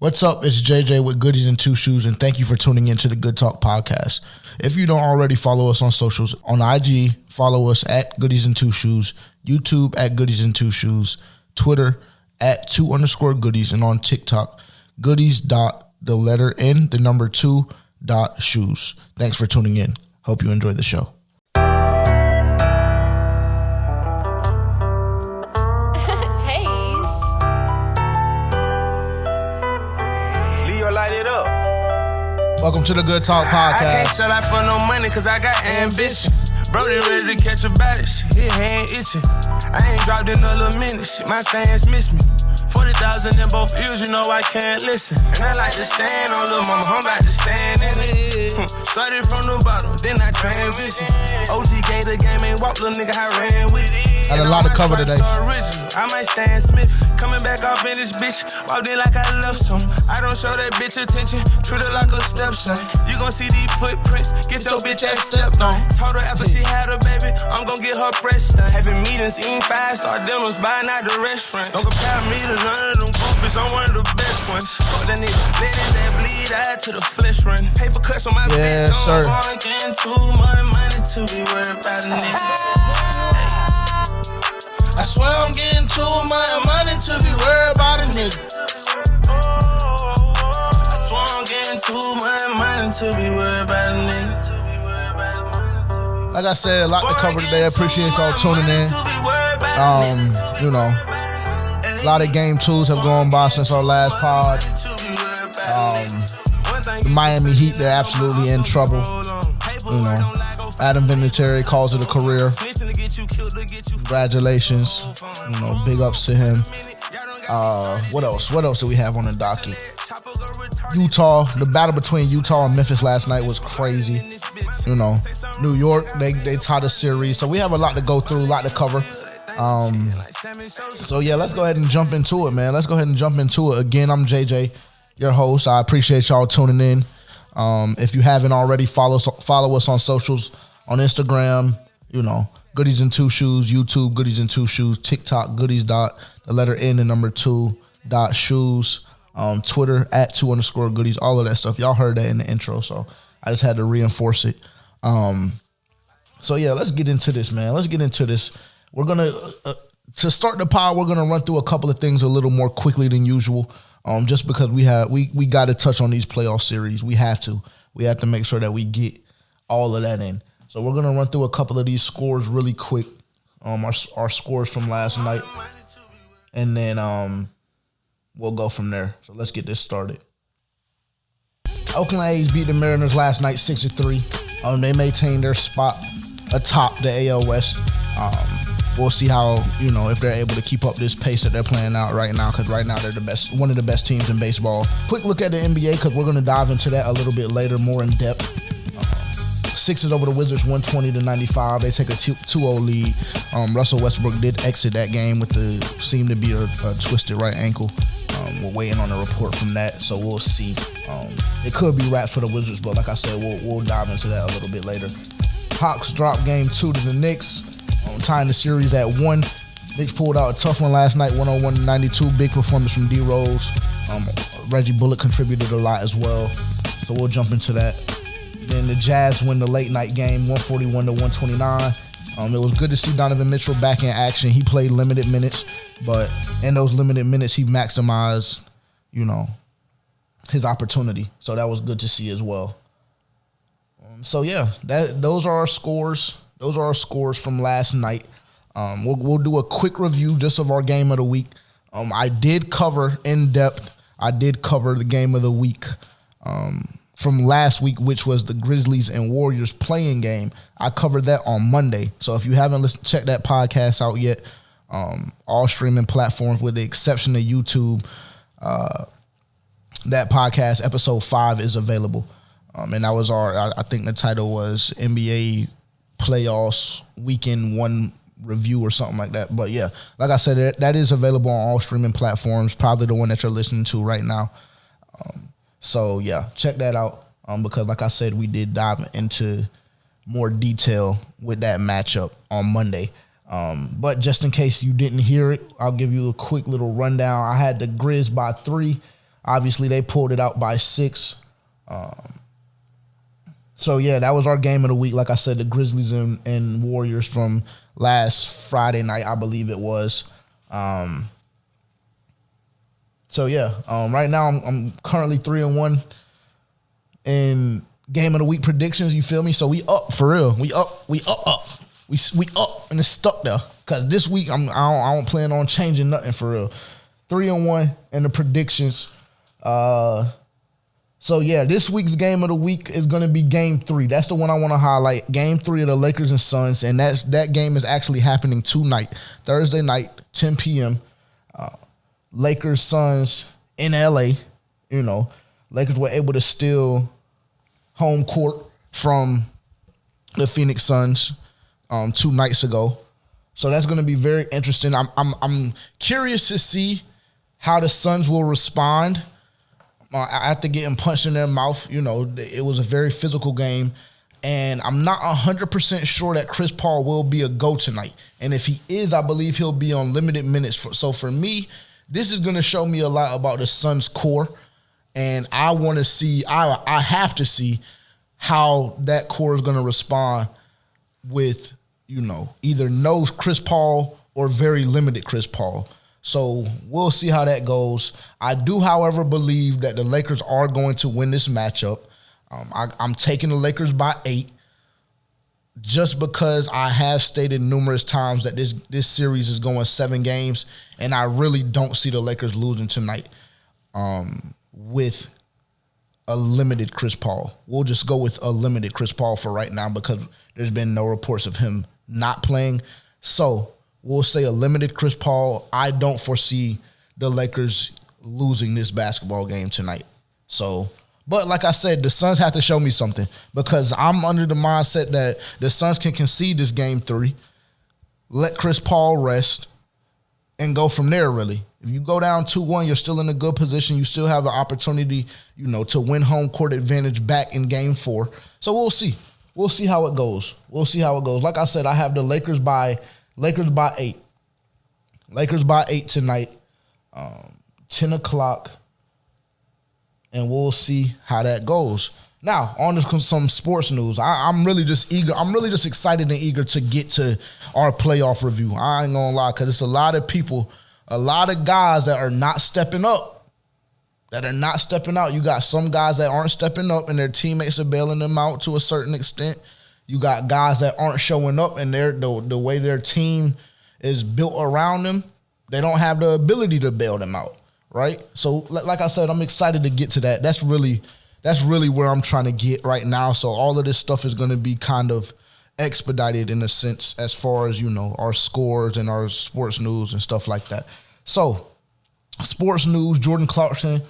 What's up? It's JJ with Goodies and Two Shoes, and thank you for tuning in to the Good Talk podcast. If you don't already follow us on socials, on IG, follow us at Goodies and Two Shoes, YouTube at Goodies and Two Shoes, Twitter at 2_Goodies, and on TikTok, Goodies.2shoes. Thanks for tuning in. Hope you enjoy the show. Welcome to the Good Talk podcast. I can't sell out for no money cause I got ambition. Brody ready to catch a body, shit, his hand itching. I ain't dropped in a little minute, shit, my fans miss me. 40,000 in both ears, you know I can't listen. And I like to stand on little mama, I'm about to stand in it. Started from the bottom, then I transition. OG gave the game, ain't walk, little nigga, I ran with it. Had a lot of cover today. I might stand Smith, coming back off in this bitch. Walked in like I left some. I don't show that bitch attention, treat her like a stepson. You gon' see these footprints, get your bitch ass stepped on. Told her after she had her baby, I'm gon' get her fresh done. Having meetings, eating 5-star dinners, buying out the restaurant. Don't compare me to none of them goofies, I'm one of the best ones. Fuck that nigga, ladies that bleed out to the flesh run. Paper cuts on my bitch, sir. I'm getting too much money to be worried about a nigga. I swear I'm getting too much money to be worried about a nigga. I swear I'm getting too much money to be worried about a nigga. Like I said, a lot to cover today. I appreciate y'all tuning in. A lot of game twos have gone by since our last pod. The Miami Heat, they're absolutely in trouble. Adam Vinatieri calls it a career. Congratulations. Big ups to him. What else? What else do we have on the docket? Utah, the battle between Utah and Memphis last night was crazy. New York, they tied a series. So we have a lot to go through, a lot to cover. So yeah, let's go ahead and jump into it, man. Let's go ahead and jump into it. Again, I'm JJ, your host. I appreciate y'all tuning in. If you haven't already, follow us on socials, on Instagram, Goodies and Two Shoes, YouTube, Goodies and Two Shoes, TikTok, Goodies.2shoes, Twitter at 2_Goodies, all of that stuff. Y'all heard that in the intro, so I just had to reinforce it. So yeah, let's get into this, man. Let's get into this. We're gonna to start the pod, we're gonna run through a couple of things a little more quickly than usual. Just because we got to touch on these playoff series. We have to make sure that we get all of that in. So we're gonna run through a couple of these scores really quick. Our scores from last night, and then we'll go from there. So let's get this started. Oakland A's beat the Mariners last night 6-3. They maintained their spot atop the AL West. We'll see how, if they're able to keep up this pace that they're playing out right now, because right now they're one of the best teams in baseball. Quick look at the NBA, because we're going to dive into that a little bit later, more in depth. Sixers over the Wizards, 120-95. They take a 2-0 lead. Russell Westbrook did exit that game with seemed to be a twisted right ankle. We're waiting on a report from that, so we'll see. It could be wraps for the Wizards, but like I said, we'll dive into that a little bit later. Hawks dropped game 2 to the Knicks. Tying the series at 1. Knicks pulled out a tough one last night, 101-92. Big performance from D Rose. Reggie Bullock contributed a lot as well. So we'll jump into that. Then the Jazz win the late night game, 141-129. It was good to see Donovan Mitchell back in action. He played limited minutes, but in those limited minutes, he maximized, his opportunity. So that was good to see as well. So yeah, those are our scores. Those are our scores from last night. We'll do a quick review just of our game of the week. I did cover in depth. I did cover the game of the week from last week, which was the Grizzlies and Warriors playing game. I covered that on Monday. So if you haven't checked that podcast out yet, all streaming platforms with the exception of YouTube, that podcast, episode 5, is available. And that was I think the title was NBA Playoffs Weekend 1 review or something like that. But yeah, like I said, that is available on all streaming platforms, probably the one that you're listening to right now. So yeah, check that out because like I said, we did dive into more detail with that matchup on Monday. But just in case you didn't hear it, I'll give you a quick little rundown. I had the Grizz by 3. Obviously, they pulled it out by 6. So, yeah, that was our game of the week. Like I said, the Grizzlies and Warriors from last Friday night, I believe it was. So, yeah, right now I'm currently 3-1 in game of the week predictions. You feel me? So, we up for real. We up. We up, and it's stuck there. Because this week, I don't plan on changing nothing for real. 3-1 in the predictions. So, yeah, this week's game of the week is going to be Game 3. That's the one I want to highlight. Game 3 of the Lakers and Suns, and that game is actually happening tonight, Thursday night, 10 p.m. Lakers, Suns in L.A. You know, Lakers were able to steal home court from the Phoenix Suns 2 nights ago. So that's going to be very interesting. I'm curious to see how the Suns will respond after getting punched in their mouth. You know, it was a very physical game, and I'm not 100% sure that Chris Paul will be a go tonight. And if he is, I believe he'll be on limited minutes. So for me, this is going to show me a lot about the Suns core, and I want to see, I have to see how that core is going to respond with, you know, either no Chris Paul or very limited Chris Paul. So we'll see how that goes. I do, however, believe that the Lakers are going to win this matchup. I'm taking the Lakers by 8 just because I have stated numerous times that this series is going 7 games, and I really don't see the Lakers losing tonight with a limited Chris Paul. We'll just go with a limited Chris Paul for right now because there's been no reports of him not playing. So we'll say a limited Chris Paul. I don't foresee the Lakers losing this basketball game tonight. So, but like I said, the Suns have to show me something because I'm under the mindset that the Suns can concede this game 3, let Chris Paul rest, and go from there, really. If you go down 2-1, you're still in a good position. You still have an opportunity, you know, to win home court advantage back in game 4. So we'll see. We'll see how it goes. We'll see how it goes. Like I said, I have the Lakers by 8. Lakers by 8 tonight, 10 o'clock, and we'll see how that goes. Now, on to some sports news. I'm really just eager. I'm really just excited and eager to get to our playoff review. I ain't gonna lie, because it's a lot of people, a lot of guys that are not stepping up, You got some guys that aren't stepping up, and their teammates are bailing them out to a certain extent. You got guys that aren't showing up, and the way their team is built around them, they don't have the ability to bail them out, right? So, like I said, I'm excited to get to that. That's really where I'm trying to get right now. So all of this stuff is going to be kind of expedited in a sense as far as, you know, our scores and our sports news and stuff like that. So, sports news, Jordan Clarkson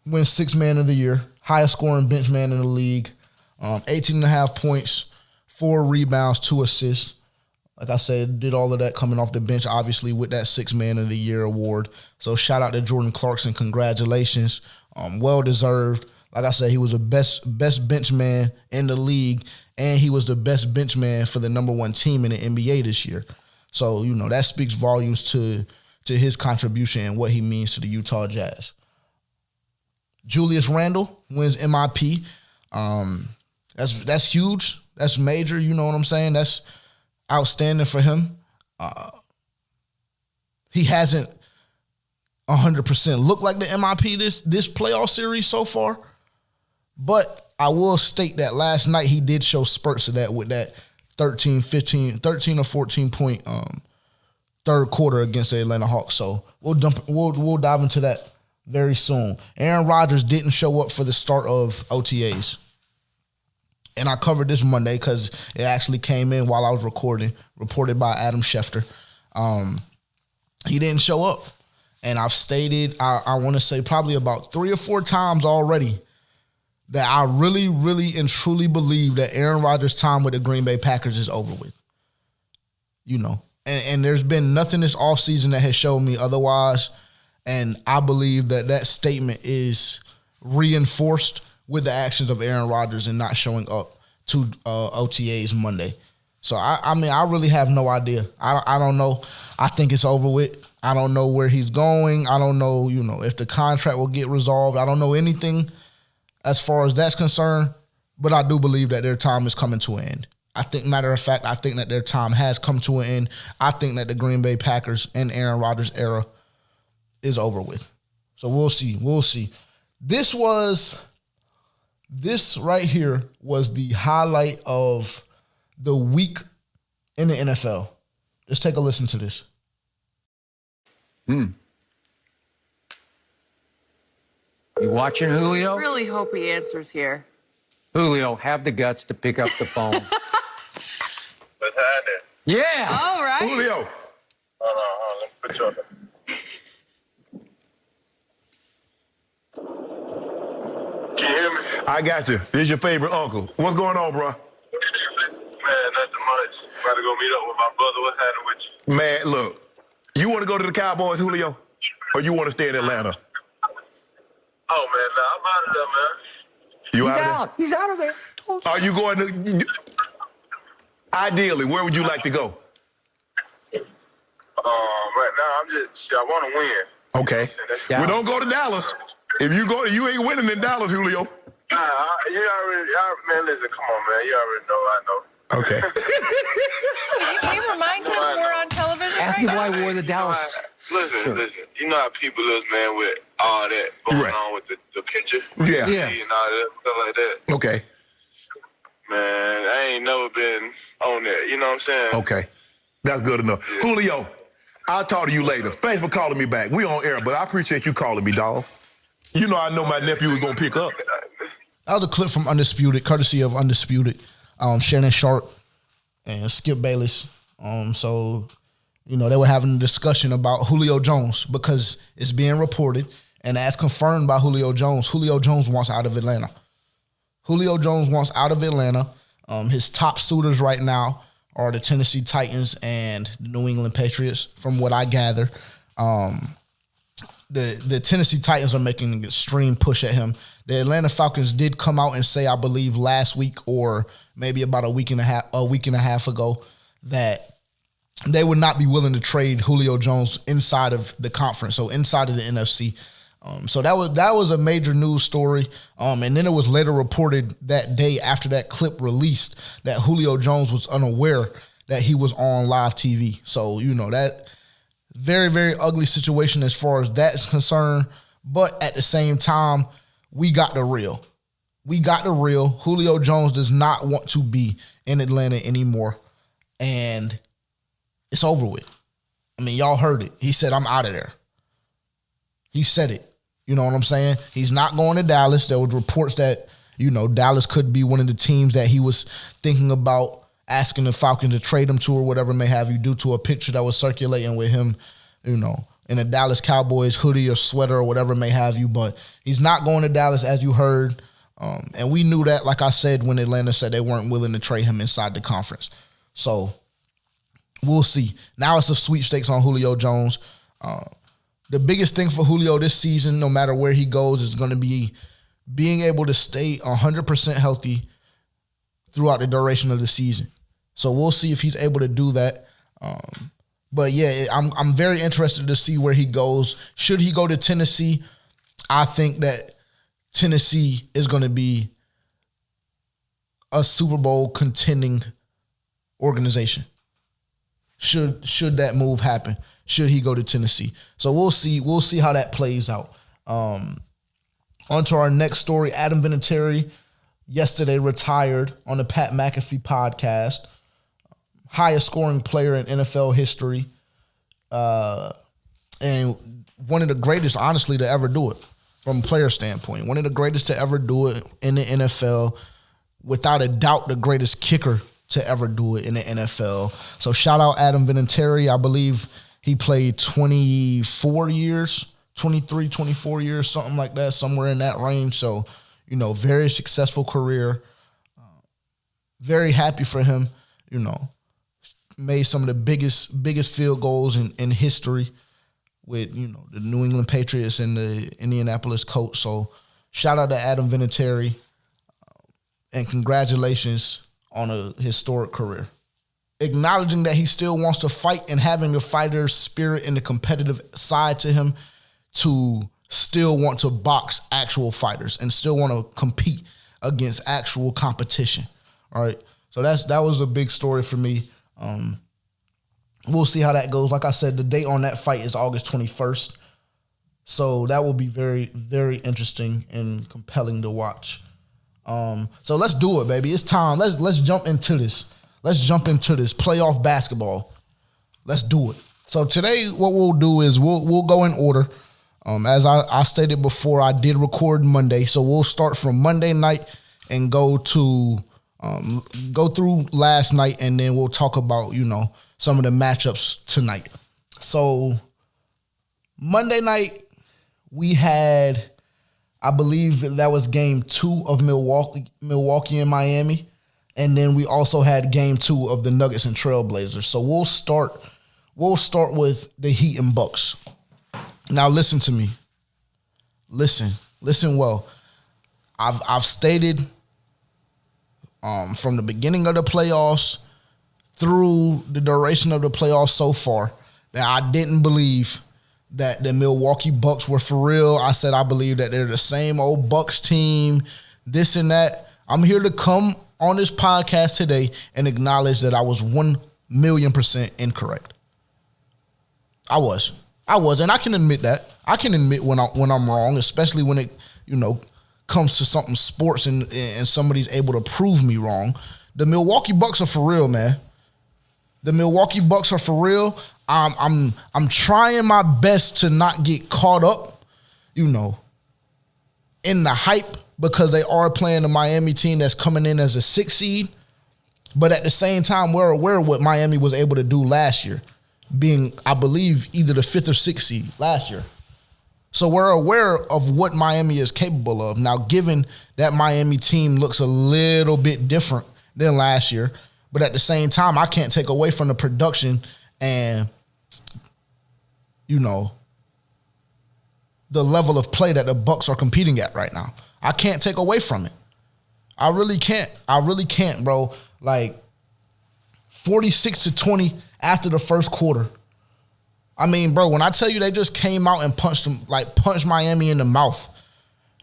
wins 6th man of the year, highest scoring bench man in the league, 18.5 points, 4 rebounds, 2 assists. Like I said, did all of that coming off the bench, obviously, with that 6th man of the year award. So shout out to Jordan Clarkson. Congratulations. Well-deserved. Like I said, he was the best bench man in the league, and he was the best bench man for the number 1 team in the NBA this year. So, you know, that speaks volumes to his contribution and what he means to the Utah Jazz. Julius Randle wins MIP. That's huge. That's major. You know what I'm saying? That's outstanding for him. He hasn't 100% looked like the MIP this playoff series so far. But I will state that last night he did show spurts of that with that 13 or 14 point third quarter against the Atlanta Hawks. So we'll dive into that very soon. Aaron Rodgers didn't show up for the start of OTAs. And I covered this Monday because it actually came in while I was recording, reported by Adam Schefter. He didn't show up. And I've stated, I want to say probably about 3 or 4 times already, that I really, really and truly believe that Aaron Rodgers' time with the Green Bay Packers is over with. You know, and there's been nothing this offseason that has shown me otherwise. And I believe that statement is reinforced with the actions of Aaron Rodgers and not showing up to OTAs Monday. So, I mean, I really have no idea. I don't know. I think it's over with. I don't know where he's going. I don't know, if the contract will get resolved. I don't know anything as far as that's concerned, but I do believe that their time is coming to an end. Matter of fact, I think that their time has come to an end. I think that the Green Bay Packers and Aaron Rodgers era is over with. So we'll see. We'll see. This right here was the highlight of the week in the NFL. Let's take a listen to this. You watching, Julio? Really hope he answers here. Julio, have the guts to pick up the phone. What's happening? Yeah. All right. Julio. Hold on. Let me put you on. Can you hear me? I got you. This is your favorite uncle. What's going on, bro? Man, nothing much. About to go meet up with my brother. What's happening with you? Man, look. You want to go to the Cowboys, Julio? Or you want to stay in Atlanta? Oh, man, nah, I'm out of there, man. You He's out out. of He's out of there. there? Are you going to... Ideally, where would you like to go? Right now, I want to win. Okay. Yeah. Well, don't go to Dallas. If you go, you ain't winning in Dallas, Julio. Man, listen, come on, man. You already know I know. Okay. Can you remind him we're on television Ask right him why now? he wore the Dallas. Listen. You know how people is, man, with all that going on with the picture? Yeah. Yeah. And all that, stuff like that. Okay. Man, I ain't never been on that. You know what I'm saying? Okay. That's good enough. Yeah. Julio, I'll talk to you later. Thanks for calling me back. We on air, but I appreciate you calling me, dawg. You know I know my nephew was going to pick up. That was a clip from Undisputed, courtesy of Undisputed. Shannon Sharp and Skip Bayless. So, they were having a discussion about Julio Jones because it's being reported, and as confirmed by Julio Jones wants out of Atlanta. Julio Jones wants out of Atlanta. His top suitors right now are the Tennessee Titans and the New England Patriots, from what I gather. The Tennessee Titans are making an extreme push at him. The Atlanta Falcons did come out and say, I believe last week or maybe about a week and a half ago, that they would not be willing to trade Julio Jones inside of the conference, so inside of the NFC. So that was a major news story. And then it was later reported that day after that clip released that Julio Jones was unaware that he was on live TV. So, that very, very ugly situation as far as that's concerned. But at the same time, we got the real. Julio Jones does not want to be in Atlanta anymore. And it's over with. I mean, y'all heard it. He said, I'm out of there. He said it. You know what I'm saying? He's not going to Dallas. There was reports that, Dallas could be one of the teams that he was thinking about asking the Falcons to trade him to or whatever may have you, due to a picture that was circulating with him, in a Dallas Cowboys hoodie or sweater or whatever may have you. But he's not going to Dallas, as you heard. And we knew that, like I said, when Atlanta said they weren't willing to trade him inside the conference. So we'll see. Now it's a sweepstakes on Julio Jones. The biggest thing for Julio this season, no matter where he goes, is going to be being able to stay 100% healthy throughout the duration of the season. So we'll see if he's able to do that. But yeah, I'm very interested to see where he goes. Should he go to Tennessee, I think that Tennessee is going to be a Super Bowl contending organization. Should that move happen? Should he go to Tennessee? So we'll see how that plays out. On to our next story. Adam Vinatieri yesterday retired on the Pat McAfee podcast. Highest scoring player in NFL history. And one of the greatest, honestly, to ever do it from a player standpoint. One of the greatest to ever do it in the NFL. Without a doubt, the greatest kicker to ever do it in the NFL. So shout out Adam Vinatieri. I believe he played 24 years, 23, 24 years, something like that, somewhere in that range. So, very successful career. Very happy for him, made some of the biggest field goals in history with, the New England Patriots and the Indianapolis Colts. So shout out to Adam Vinatieri and congratulations on a historic career. acknowledging that he still wants to fight and having the fighter spirit and the competitive side to him to still want to box actual fighters and still want to compete against actual competition. All right. So that was a big story for me. We'll see how that goes. Like I said, the date on that fight is August 21st. So that will be very, very interesting and compelling to watch. So let's do it, baby. It's time. Let's jump into this. Let's jump into this playoff basketball. Let's do it. So today, what we'll do is we'll go in order. As I stated before, I did record Monday, so we'll start from Monday night and go through last night, and then we'll talk about some of the matchups tonight. So Monday night we had, I believe that was game 2 of Milwaukee and Miami. And then we also had game 2 of the Nuggets and Trailblazers. So we'll start with the Heat and Bucks. Now listen to me. Listen well. I've stated from the beginning of the playoffs through the duration of the playoffs so far that I didn't believe that the Milwaukee Bucks were for real. I said I believe that they're the same old Bucks team, this and that. I'm here to come on this podcast today and acknowledge that I was 1,000,000% incorrect. I was, and I can admit that. I can admit when I'm wrong, especially when it comes to something sports and somebody's able to prove me wrong. The Milwaukee Bucks are for real, man. The Milwaukee Bucks are for real. I'm trying my best to not get caught up, in the hype, because they are playing the Miami team that's coming in as a 6th seed. But at the same time, we're aware of what Miami was able to do last year, being, I believe, either the 5th or 6th seed last year. So we're aware of what Miami is capable of. Now, given that Miami team looks a little bit different than last year, but at the same time, I can't take away from the production and, the level of play that the Bucks are competing at right now. I can't take away from it. I really can't, bro. Like 46-20 after the first quarter. I mean, bro, when I tell you they just came out and punched Miami in the mouth.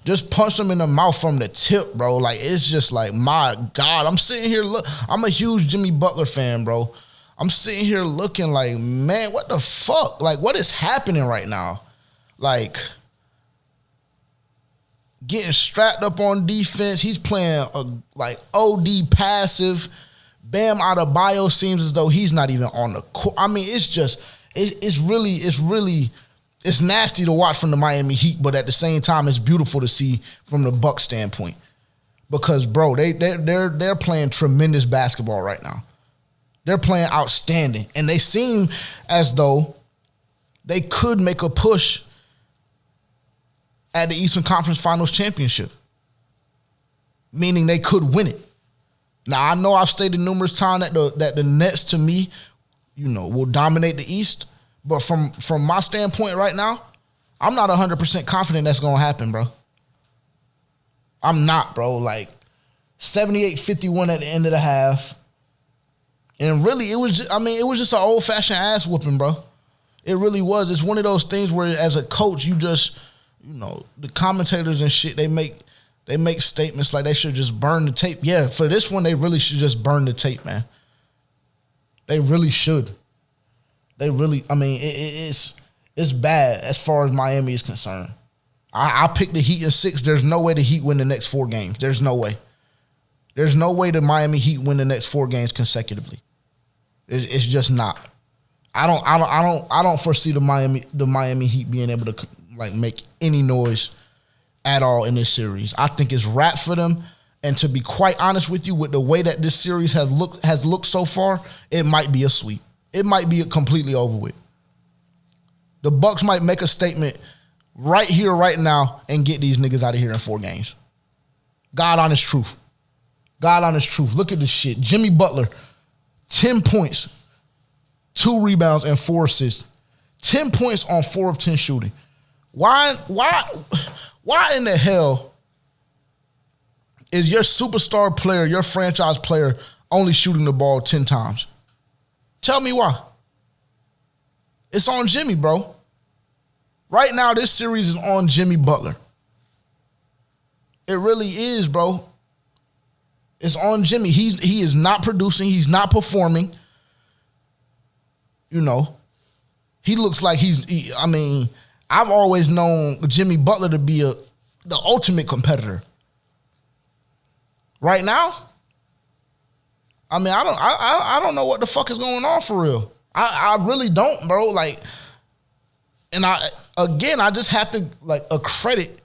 Just punched them in the mouth from the tip, bro. Like, it's just like, my God. I'm sitting here, I'm a huge Jimmy Butler fan, bro. I'm sitting here looking like, man, what the fuck? Like, what is happening right now? Like, getting strapped up on defense. He's playing OD passive. Bam Adebayo seems as though he's not even on the court. I mean, it's nasty to watch from the Miami Heat, but at the same time, it's beautiful to see from the Bucks standpoint. Because, bro, they're playing tremendous basketball right now. They're playing outstanding. And they seem as though they could make a push at the Eastern Conference Finals championship, meaning they could win it. Now, I know I've stated numerous times that the Nets, to me, will dominate the East. But from my standpoint right now, I'm not 100% confident that's going to happen, bro. I'm not, bro. Like, 78-51 at the end of the half. And really, it was just an old-fashioned ass whooping, bro. It really was. It's one of those things where, as a coach, you just, the commentators and shit, they make statements like they should just burn the tape. Yeah, for this one, they really should just burn the tape, man. They really should. It's bad as far as Miami is concerned. I picked the Heat in 6. There's no way the Heat win the next 4 games. There's no way. There's no way the Miami Heat win the next 4 games consecutively. It's just not. I don't foresee the Miami Heat being able to make any noise at all in this series. I think it's wrapped for them. And to be quite honest with you, with the way that this series has looked so far, it might be a sweep. It might be completely over with. The Bucks might make a statement right here, right now, and get these niggas out of here in 4 games. God honest truth. Look at this shit. Jimmy Butler, 10 points, 2 rebounds, and 4 assists. 10 points on 4 of 10 shooting. Why in the hell is your superstar player, your franchise player, only shooting the ball 10 times? Tell me why. It's on Jimmy, bro. Right now, this series is on Jimmy Butler. It really is, bro. It's on Jimmy. He is not producing. He's not performing. You know, he looks like I've always known Jimmy Butler to be the ultimate competitor. Right now, I don't know what the fuck is going on for real. I really don't, bro. Like, and I just have to accredit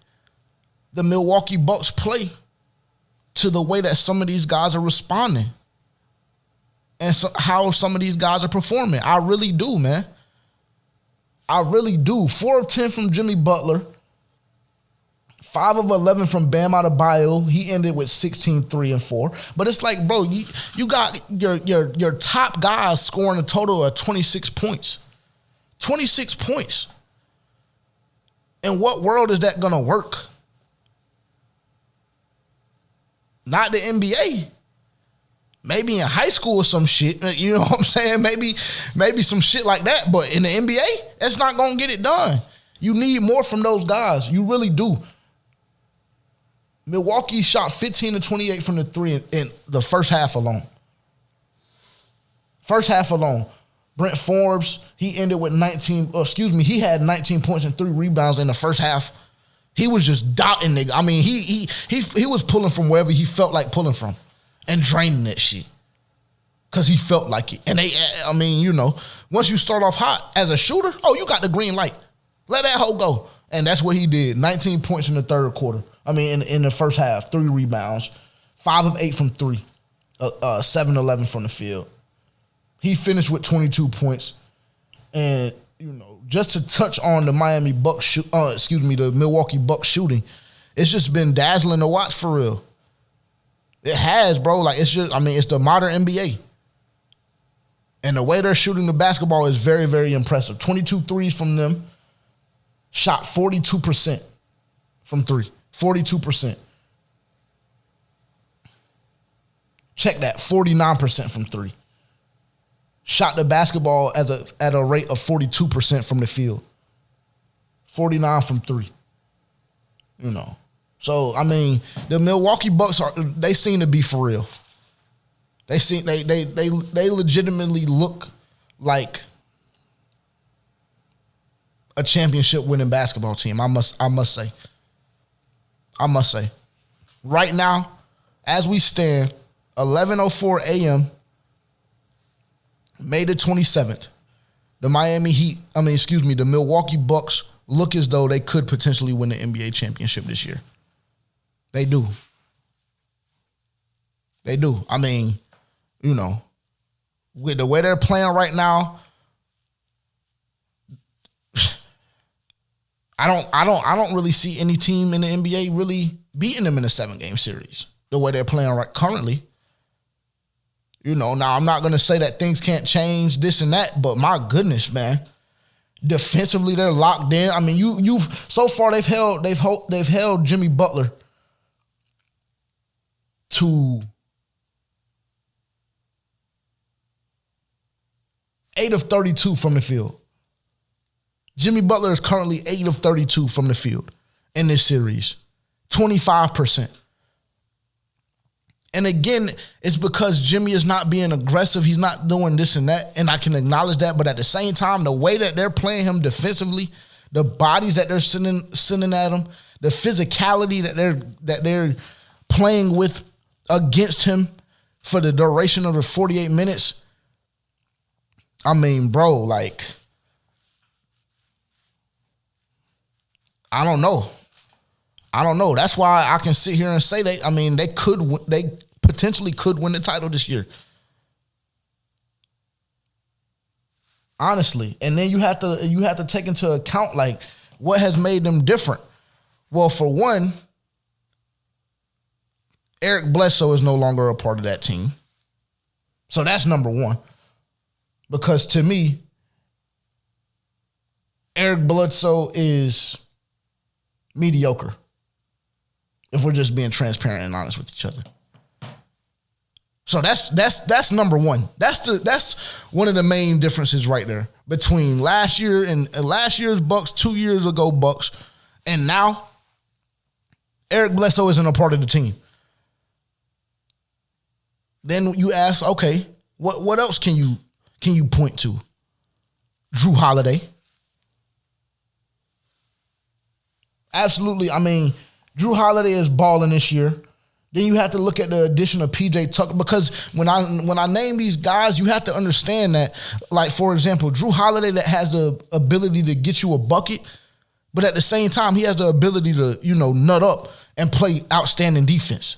the Milwaukee Bucks play to the way that some of these guys are responding and how some of these guys are performing. I really do, man. I really do. 4 of 10 from Jimmy Butler. 5 of 11 from Bam Adebayo. He ended with 16, 3, and 4. But it's like, bro, you got your top guys scoring a total of 26 points. 26 points. In what world is that gonna work? Not the NBA. Maybe in high school or some shit. You know what I'm saying? Maybe some shit like that. But in the NBA, that's not gonna get it done. You need more from those guys. You really do. Milwaukee shot 15 to 28 from the three in the first half alone. First half alone. Brent Forbes, he ended with he had 19 points and 3 rebounds in the first half. He was just dotting nigga. I mean, he was pulling from wherever he felt like pulling from and draining that shit. Cause he felt like it. And once you start off hot as a shooter, you got the green light. Let that hoe go. And that's what he did. 19 points in the third quarter. In the first half, 3 rebounds, 5 of 8 from 3, 7-11 from the field. He finished with 22 points. And, just to touch on the the Milwaukee Bucks shooting, it's just been dazzling to watch for real. It has, bro. Like, it's the modern NBA. And the way they're shooting the basketball is very, very impressive. 22 threes from them. Shot 42% from 3. 42%. Check that, 49% from 3. Shot the basketball at a rate of 42% from the field. 49 from 3. So the Milwaukee Bucks they seem to be for real. They legitimately look like a championship winning basketball team. I must say. Right now, as we stand, 11:04 a.m., May the 27th, the the Milwaukee Bucks look as though they could potentially win the NBA championship this year. They do. With the way they're playing right now, I don't really see any team in the NBA really beating them in a 7-game series the way they're playing right currently. Now I'm not gonna say that things can't change, this and that, but my goodness, man, defensively they're locked in. So far they've held Jimmy Butler to 8 of 32 from the field. Jimmy Butler is currently 8 of 32 from the field in this series, 25%. And again, it's because Jimmy is not being aggressive. He's not doing this and that, and I can acknowledge that. But at the same time, the way that they're playing him defensively, the bodies that they're sending at him, the physicality that they're playing with against him for the duration of the 48 minutes. Bro, I don't know. That's why I can sit here and say they potentially could win the title this year. Honestly. And then you have to take into account what has made them different. Well, for one, Eric Bledsoe is no longer a part of that team. So that's number one. Because to me, Eric Bledsoe is mediocre. If we're just being transparent and honest with each other. So that's number one. That's one of the main differences right there between last year and last year's Bucks, 2 years ago Bucks, and now Eric Bledsoe isn't a part of the team. Then you ask, okay, what else can you point to? Jrue Holiday. Absolutely. I mean, Jrue Holiday is balling this year. Then you have to look at the addition of PJ Tucker, because when I name these guys, you have to understand that, like, for example, Jrue Holiday, that has the ability to get you a bucket, but at the same time, he has the ability to, nut up and play outstanding defense.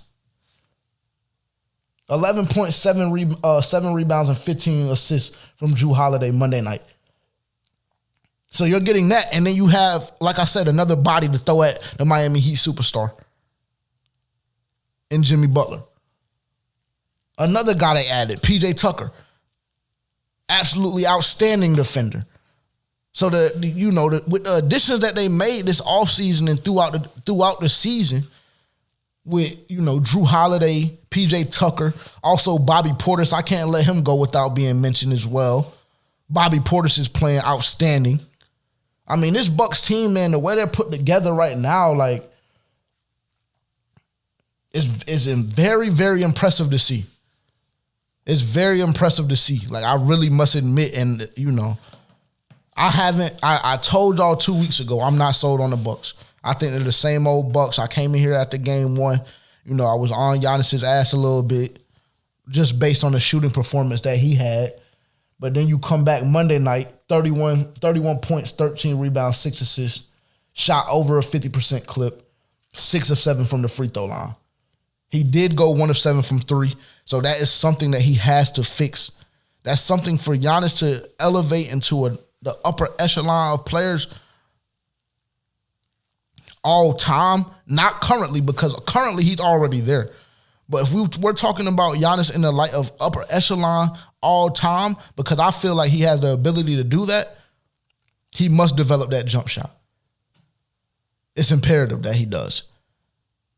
7 rebounds and 15 assists from Jrue Holiday Monday night. So you're getting that, and then you have, like I said, another body to throw at the Miami Heat superstar in Jimmy Butler. Another guy they added, PJ Tucker. Absolutely outstanding defender. So with the additions that they made this offseason and throughout the season, with Jrue Holiday, PJ Tucker, also Bobby Portis. I can't let him go without being mentioned as well. Bobby Portis is playing outstanding. I mean, this Bucks team, man, the way they're put together right now, like, is very, very impressive to see. It's very impressive to see. Like, I really must admit, and I told y'all 2 weeks ago, I'm not sold on the Bucks. I think they're the same old Bucks. I came in here after game one. I was on Giannis's ass a little bit just based on the shooting performance that he had. But then you come back Monday night, 31 points, 13 rebounds, 6 assists, shot over a 50% clip, 6 of 7 from the free throw line. He did go 1 of 7 from 3, so that is something that he has to fix. That's something for Giannis to elevate into the upper echelon of players all time, not currently, because currently he's already there. But if we're talking about Giannis in the light of upper echelon all time, because I feel like he has the ability to do that, he must develop that jump shot. It's imperative that he does.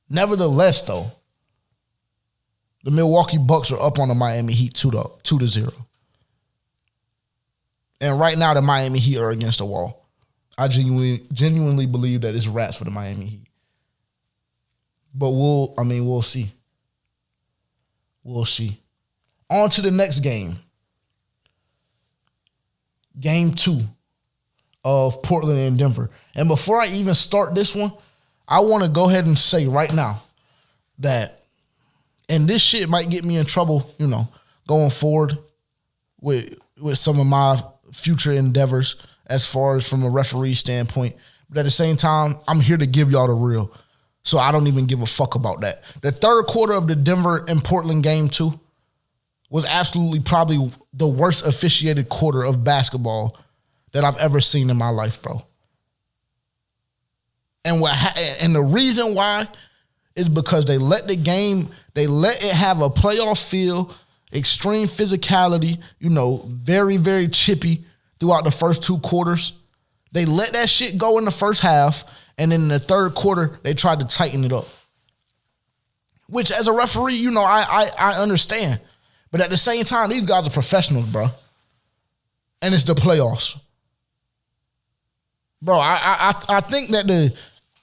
Nevertheless, though, the Milwaukee Bucks are up on the Miami Heat 2-0. And right now, the Miami Heat are against the wall. I genuinely believe that it's wraps for the Miami Heat. But we'll see. We'll see. On to the next game. Game 2 of Portland and Denver. And before I even start this one, I want to go ahead and say right now that, and this shit might get me in trouble, going forward with some of my future endeavors as far as from a referee standpoint. But at the same time, I'm here to give y'all the real. So I don't even give a fuck about that. The third quarter of the Denver and Portland game 2 was absolutely probably the worst officiated quarter of basketball that I've ever seen in my life, bro. And the reason why is because they let it have a playoff feel, extreme physicality, very, very chippy throughout the first 2 quarters. They let that shit go in the first half, and then in the third quarter, they tried to tighten it up. Which, as a referee, I understand. But at the same time, these guys are professionals, bro. And it's the playoffs. Bro, I think that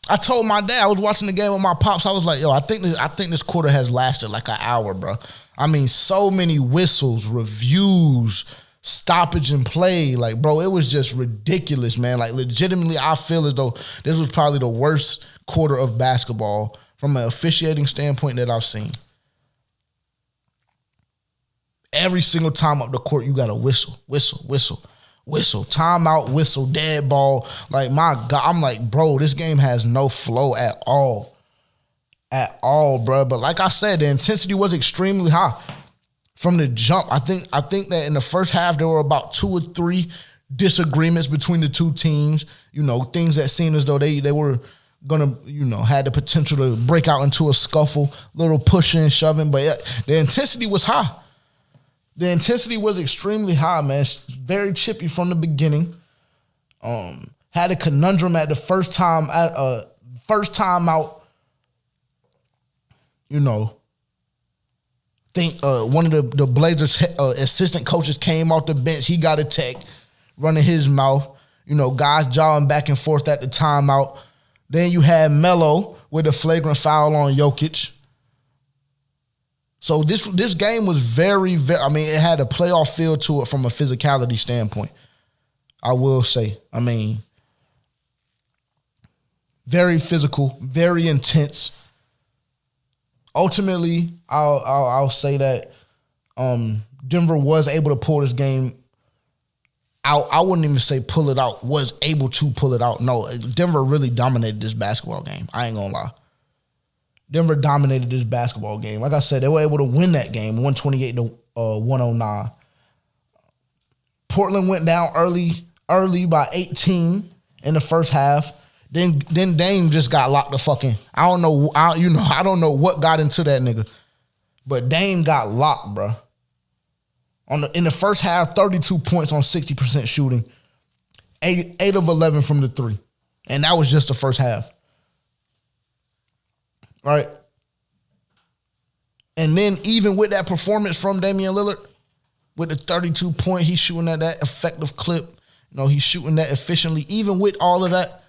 I told my dad, I was watching the game with my pops, I was like, yo, I think this quarter has lasted like an hour, bro. I mean, so many whistles, reviews, stoppage and play. Like, bro, it was just ridiculous, man. Like, legitimately, I feel as though this was probably the worst quarter of basketball from an officiating standpoint that I've seen. Every single time up the court, you got to whistle, timeout, whistle, dead ball. Like, my God, I'm like, bro, this game has no flow at all. At all, bro. But like I said, the intensity was extremely high from the jump. I think that in the first half, there were about 2 or 3 disagreements between the two teams. Things that seemed as though they were gonna, had the potential to break out into a scuffle, little pushing and shoving. But the intensity was high. The intensity was extremely high, man. It's very chippy from the beginning. Had a conundrum at the first time out. think one of the Blazers assistant coaches came off the bench. He got a tech running his mouth. Guys jawing back and forth at the timeout. Then you had Melo with a flagrant foul on Jokic. So this game was very, very, it had a playoff feel to it from a physicality standpoint. I will say. Very physical, very intense. Ultimately, I'll say that Denver was able to pull this game out. I wouldn't even say pull it out, was able to pull it out. No, Denver really dominated this basketball game. I ain't gonna lie. Denver dominated this basketball game. Like I said, they were able to win that game, 128-109. Portland went down early by 18 in the first half. Then Dame just got locked the fuck in. I don't know what got into that nigga, but Dame got locked, bro. In the first half, 32 points on 60% shooting, 8 of 11 from the three, and that was just the first half. All right, and then even with that performance from Damian Lillard, with the 32 point, he's shooting at that effective clip. He's shooting that efficiently. Even with all of that,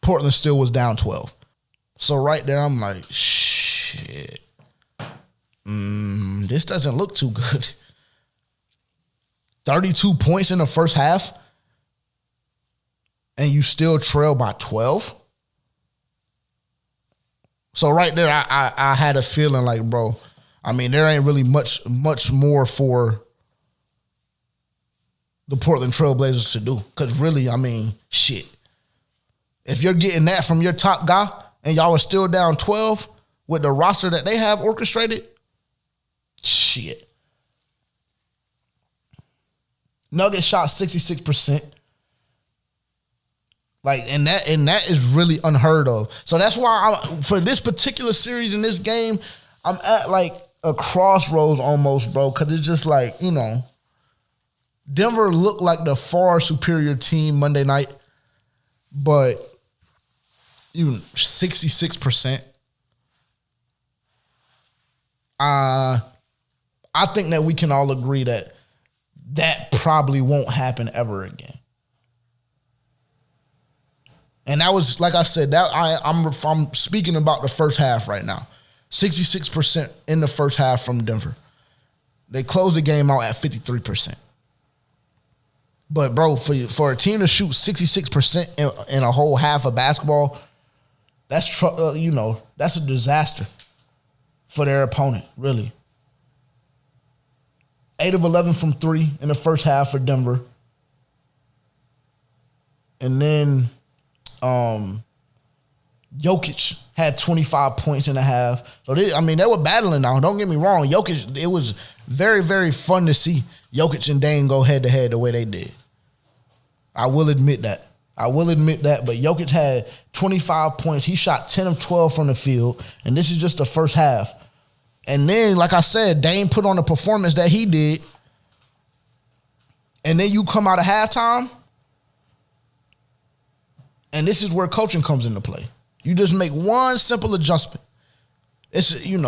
Portland still was down 12. So right there, I'm like, shit. This doesn't look too good. 32 points in the first half, and you still trail by 12? So right there, I had a feeling like, bro, there ain't really much more for the Portland Trail Blazers to do. Because really, shit. If you're getting that from your top guy and y'all are still down 12 with the roster that they have orchestrated, shit. Nuggets shot 66%. And that is really unheard of. So that's why for this particular series in this game, I'm at like a crossroads almost, bro, because it's just like, Denver looked like the far superior team Monday night, but even 66%. I think that we can all agree that probably won't happen ever again. And that was, like I said, that I'm speaking about the first half right now. 66% in the first half from Denver. They closed the game out at 53%. But, bro, for a team to shoot 66% in a whole half of basketball, that's that's a disaster for their opponent, really. 8 of 11 from 3 in the first half for Denver. And then Jokic had 25 points in a half. So they were battling now. Don't get me wrong. Jokic, it was very, very fun to see Jokic and Dame go head to head the way they did. I will admit that. But Jokic had 25 points. He shot 10 of 12 from the field, and this is just the first half. And then, like I said, Dame put on the performance that he did, and then you come out of halftime, and this is where coaching comes into play. You just make one simple adjustment. It's an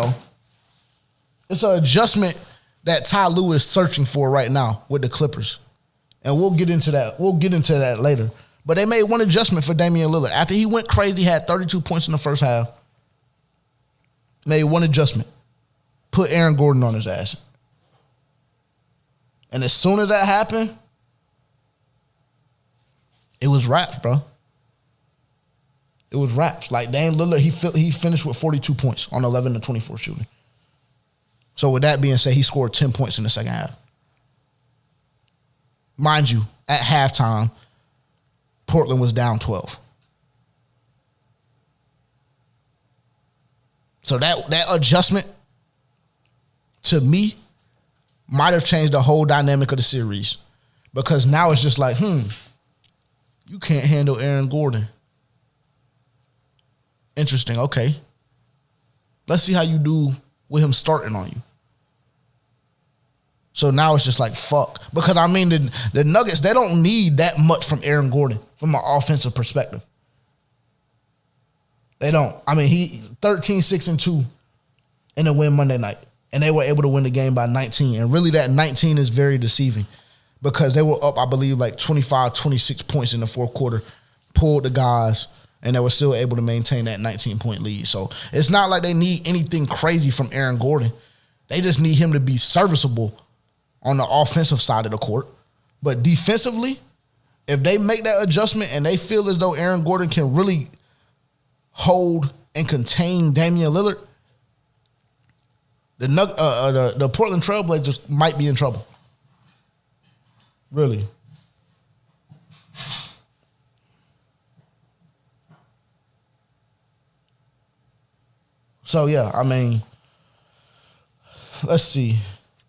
adjustment that Ty Lue is searching for right now with the Clippers. And we'll get into that. Later. But they made one adjustment for Damian Lillard. After he went crazy, had 32 points in the first half, made one adjustment. Put Aaron Gordon on his ass. And as soon as that happened, it was wraps, bro. It was wraps. Like Dame Lillard, he finished with 42 points on 11 to 24 shooting. So with that being said, he scored 10 points in the second half. Mind you, at halftime, Portland was down 12. So that adjustment, to me, might have changed the whole dynamic of the series. Because now it's just like, you can't handle Aaron Gordon. Interesting, okay. Let's see how you do with him starting on you. So now it's just like, fuck. Because, the Nuggets, they don't need that much from Aaron Gordon from an offensive perspective. They don't. He 13-6-2 in a win Monday night. and they were able to win the game by 19. And really that 19 is very deceiving because they were up, I believe, like 25, 26 points in the fourth quarter, pulled the guys, and they were still able to maintain that 19-point lead. So it's not like they need anything crazy from Aaron Gordon. They just need him to be serviceable on the offensive side of the court. But defensively, if they make that adjustment and they feel as though Aaron Gordon can really hold and contain Damian Lillard, the Portland Trailblazers might be in trouble. Really. So, yeah, I mean, let's see.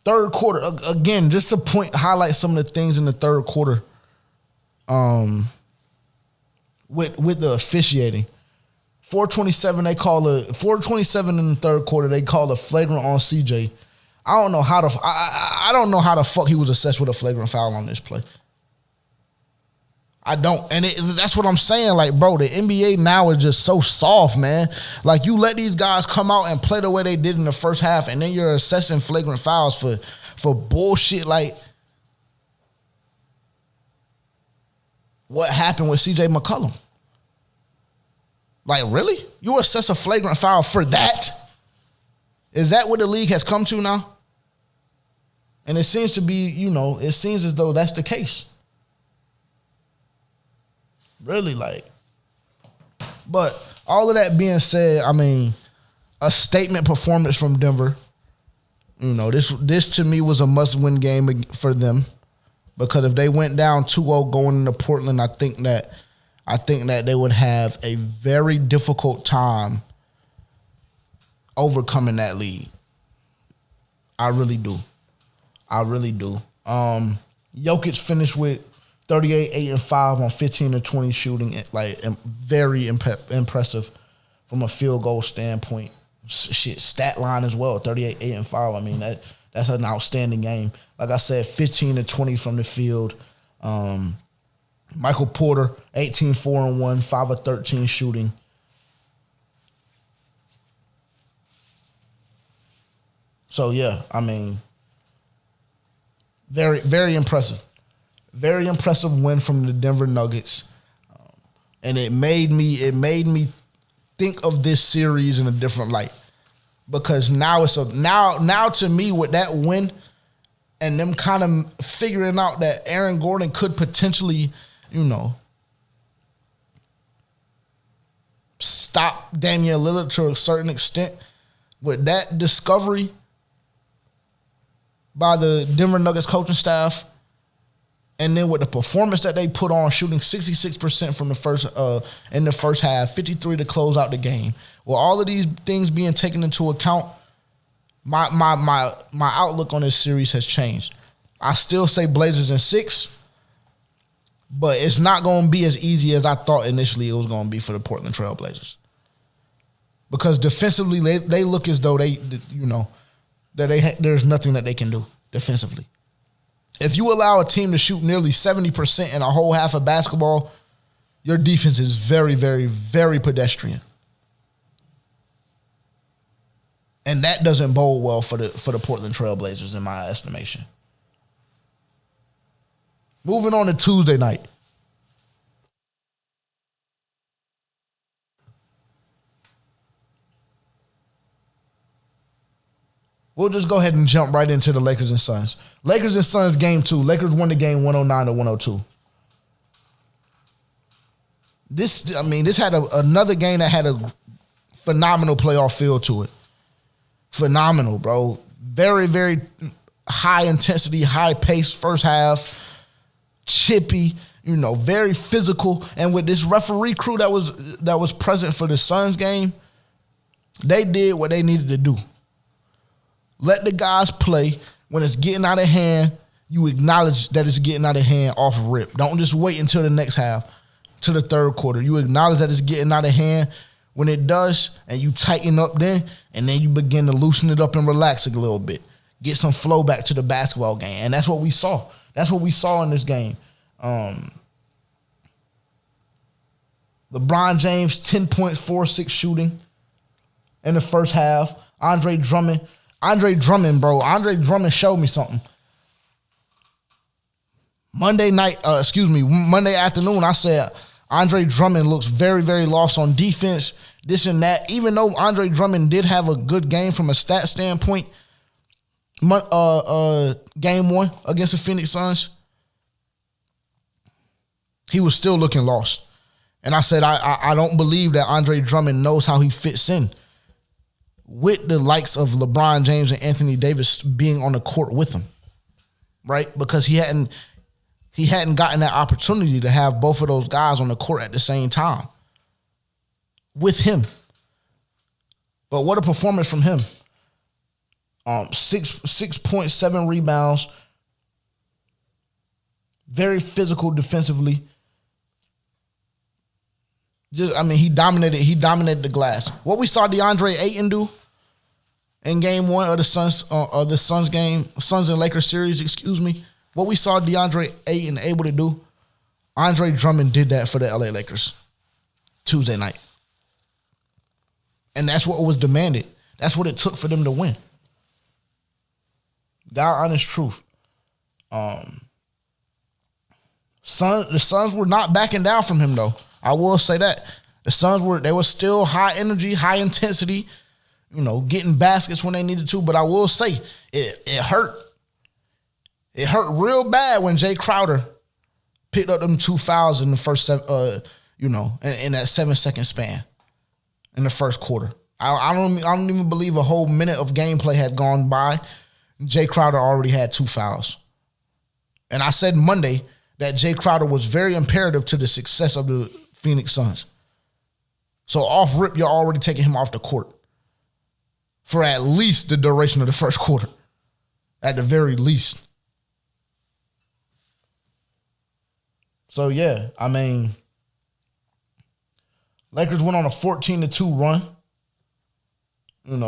Third quarter, again, just to highlight some of the things in the third quarter with the officiating. 4:27 in the third quarter, they call a flagrant on CJ. I don't know how the fuck he was assessed with a flagrant foul on this play. I don't. And that's what I'm saying. Like, bro, the NBA now is just so soft, man. Like, you let these guys come out and play the way they did in the first half, and then you're assessing flagrant fouls for bullshit like what happened with CJ McCollum. Like, really? You assess a flagrant foul for that? Is that what the league has come to now? And it seems to be, it seems as though that's the case. Really, like. But all of that being said, I mean, a statement performance from Denver. This to me was a must-win game for them. Because if they went down 2-0 going into Portland, I think that they would have a very difficult time overcoming that lead. I really do. Jokic finished with 38, 8, and 5 on 15 to 20 shooting, like very impressive from a field goal standpoint. Stat line as well, 38, 8, and 5. I mean, that's an outstanding game. Like I said, 15 to 20 from the field. Michael Porter, 18, 4 and 1, 5 of 13 shooting. So yeah, I mean, very, very impressive. Very impressive win from the Denver Nuggets. And it made me think of this series in a different light. Because now now to me with that win and them kind of figuring out that Aaron Gordon could potentially, stop Damian Lillard to a certain extent. With that discovery by the Denver Nuggets coaching staff, and then with the performance that they put on, shooting 66% from in the first half, 53 to close out the game. With all of these things being taken into account, my outlook on this series has changed. I still say Blazers in 6, but it's not going to be as easy as I thought initially it was going to be for the Portland Trail Blazers. Because defensively, they look as though there's nothing that they can do defensively. If you allow a team to shoot nearly 70% in a whole half of basketball, your defense is very, very, very pedestrian. And that doesn't bode well for the Portland Trail Blazers in my estimation. Moving on to Tuesday night. We'll just go ahead and jump right into the Lakers and Suns. Lakers and Suns game 2. Lakers won the game 109 to 102. This had another game that had a phenomenal playoff feel to it. Phenomenal, bro. Very, very high intensity, high pace first half. Chippy, very physical. And with this referee crew that was present for the Suns game, they did what they needed to do. Let the guys play. When it's getting out of hand, you acknowledge that it's getting out of hand off rip. Don't just wait until the next half, to the third quarter. You acknowledge that it's getting out of hand when it does, and you tighten up then, and then you begin to loosen it up and relax a little bit. Get some flow back to the basketball game. And that's what we saw. That's what we saw in this game. LeBron James, 10.46 shooting in the first half. Andre Drummond, Andre Drummond, bro. Andre Drummond showed me something. Monday afternoon, I said Andre Drummond looks very, very lost on defense, this and that. Even though Andre Drummond did have a good game from a stat standpoint, game 1 against the Phoenix Suns, he was still looking lost. And I said, I don't believe that Andre Drummond knows how he fits in with the likes of LeBron James and Anthony Davis being on the court with him, right? Because he hadn't gotten that opportunity to have both of those guys on the court at the same time with him. But what a performance from him. 6.7 rebounds. Very physical defensively. He dominated the glass. What we saw DeAndre Ayton do in game 1 of the Suns and Lakers series, what we saw DeAndre Ayton able to do, Andre Drummond did that for the LA Lakers Tuesday night. And that's what was demanded. That's what it took for them to win. God honest truth. The Suns were not backing down from him, though. I will say that. The Suns were still high energy, high intensity, getting baskets when they needed to. But I will say, it hurt. It hurt real bad when Jay Crowder picked up them 2 fouls in the first, in that 7-second span in the first quarter. I don't even believe a whole minute of gameplay had gone by. Jay Crowder already had 2 fouls. And I said Monday that Jay Crowder was very imperative to the success of the Phoenix Suns. So off rip, you're already taking him off the court for at least the duration of the first quarter, at the very least. So, yeah, Lakers went on a 14-2 run.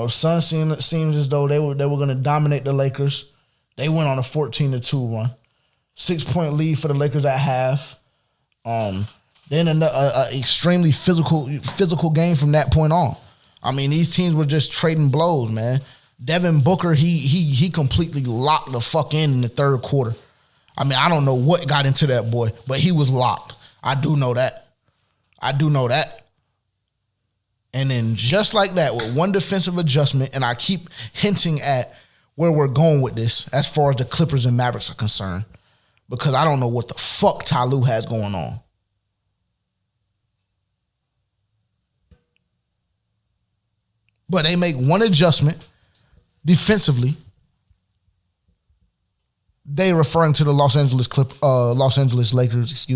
Suns seems as though they were going to dominate the Lakers. They went on a 14-2 run. 6-point lead for the Lakers at half. Then an extremely physical game from that point on. These teams were just trading blows, man. Devin Booker, he completely locked the fuck in the third quarter. I don't know what got into that boy, but he was locked. I do know that. And then just like that, with one defensive adjustment, and I keep hinting at where we're going with this as far as the Clippers and Mavericks are concerned, because I don't know what the fuck Ty Lue has going on. But they make one adjustment defensively. They referring to the Los Angeles Lakers,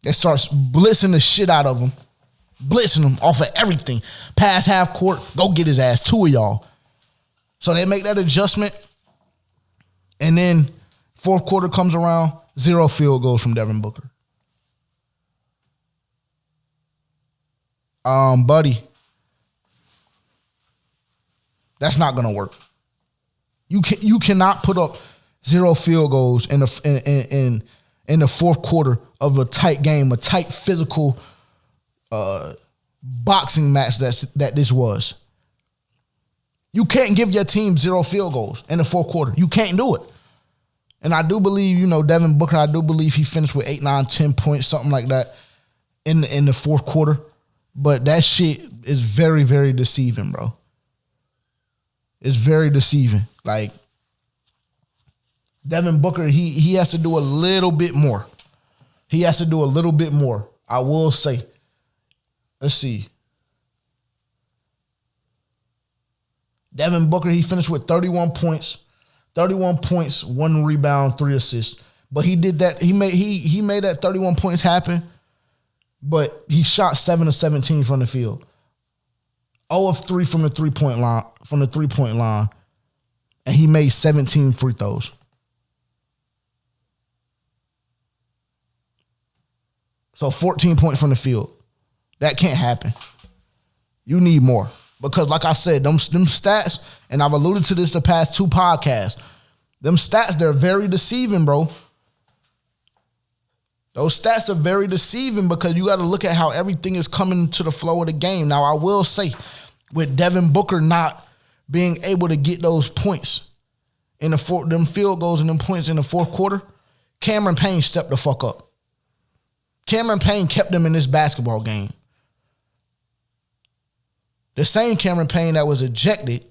It starts blitzing the shit out of them. Blitzing them off of everything. Pass half court, go get his ass, 2 of y'all. So they make that adjustment. And then fourth quarter comes around, 0 field goals from Devin Booker. Buddy, that's not gonna work. You cannot put up 0 field goals in the fourth quarter of a tight game, a tight physical boxing match that this was. You can't give your team 0 field goals in the fourth quarter. You can't do it. And I do believe, Devin Booker, I do believe he finished with 8, 9, 10 points, something like that in the fourth quarter. But that shit is very, very deceiving, bro. It's very deceiving. Like, Devin Booker, he has to do a little bit more. He has to do a little bit more, I will say. Let's see. Devin Booker, he finished with 31 points. 31 points, 1 rebound, 3 assists. But he did that. He made that 31 points happen. But he shot 7 of 17 from the field. 0 of 3 from the 3-point line. And he made 17 free throws. So 14 points from the field. That can't happen. You need more. Because like I said, them stats, and I've alluded to this the past 2 podcasts, them stats, they're very deceiving, bro. Those stats are very deceiving because you got to look at how everything is coming to the flow of the game. Now, I will say, with Devin Booker not being able to get those points in them field goals and them points in the fourth quarter, Cameron Payne stepped the fuck up. Cameron Payne kept them in this basketball game. The same Cameron Payne that was ejected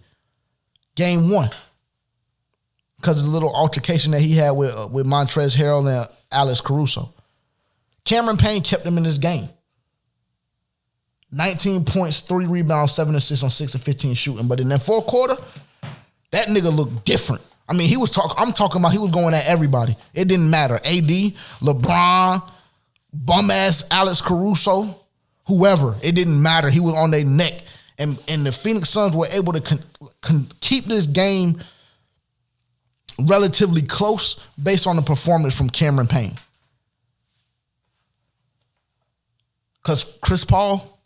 game 1 because of the little altercation that he had with Montrezl Harrell and Alex Caruso. Cameron Payne kept them in this game. 19 points, 3 rebounds, 7 assists on 6 of 15 shooting. But in that fourth quarter, that nigga looked different. I mean, I'm talking about he was going at everybody. It didn't matter. AD, LeBron, bum-ass Alex Caruso, whoever. It didn't matter. He was on their neck. And the Phoenix Suns were able to keep this game relatively close based on the performance from Cameron Payne. Because Chris Paul,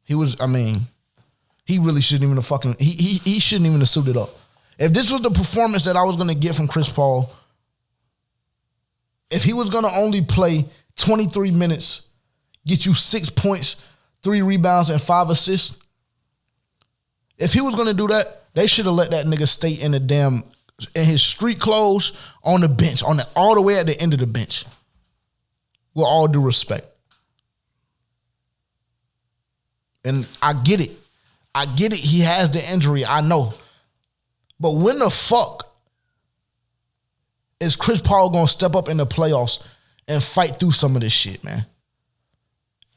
he really shouldn't even have fucking, he shouldn't even have suited up. If this was the performance that I was going to get from Chris Paul, if he was going to only play 23 minutes, get you 6 points, 3 rebounds, and 5 assists, if he was going to do that, they should have let that nigga stay in his street clothes on the bench, all the way at the end of the bench. With all due respect. And I get it. He has the injury. I know. But when the fuck is Chris Paul going to step up in the playoffs and fight through some of this shit, man?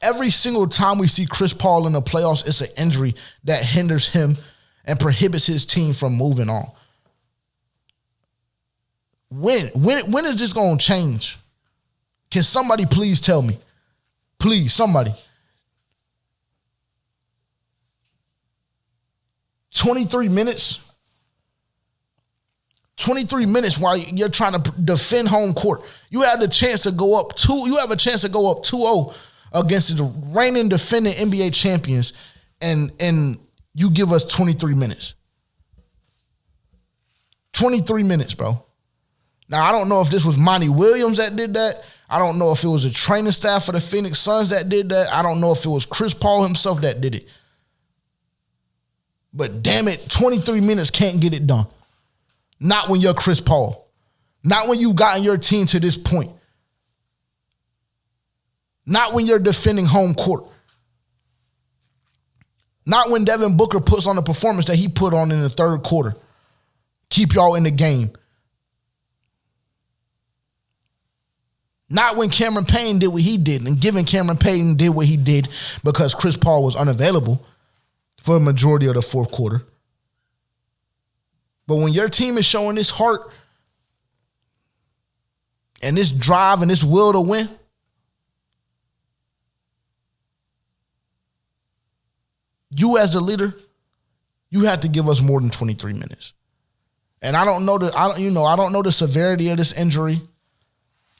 Every single time we see Chris Paul in the playoffs, it's an injury that hinders him and prohibits his team from moving on. When is this going to change? Can somebody please tell me? Please, somebody. 23 minutes while you're trying to defend home court. You have a chance to go up 2-0 against the reigning defending NBA champions, and you give us 23 minutes. 23 minutes, bro. Now, I don't know if this was Monty Williams that did that. I don't know if it was a training staff for the Phoenix Suns that did that. I don't know if it was Chris Paul himself that did it. But damn it, 23 minutes can't get it done. Not when you're Chris Paul. Not when you've gotten your team to this point. Not when you're defending home court. Not when Devin Booker puts on the performance that he put on in the third quarter. Keep y'all in the game. Not when Cameron Payne did what he did, and given Cameron Payne did what he did because Chris Paul was unavailable for a majority of the fourth quarter. But when your team is showing this heart and this drive and this will to win, you as the leader, you have to give us more than 23 minutes. And I don't know the severity of this injury.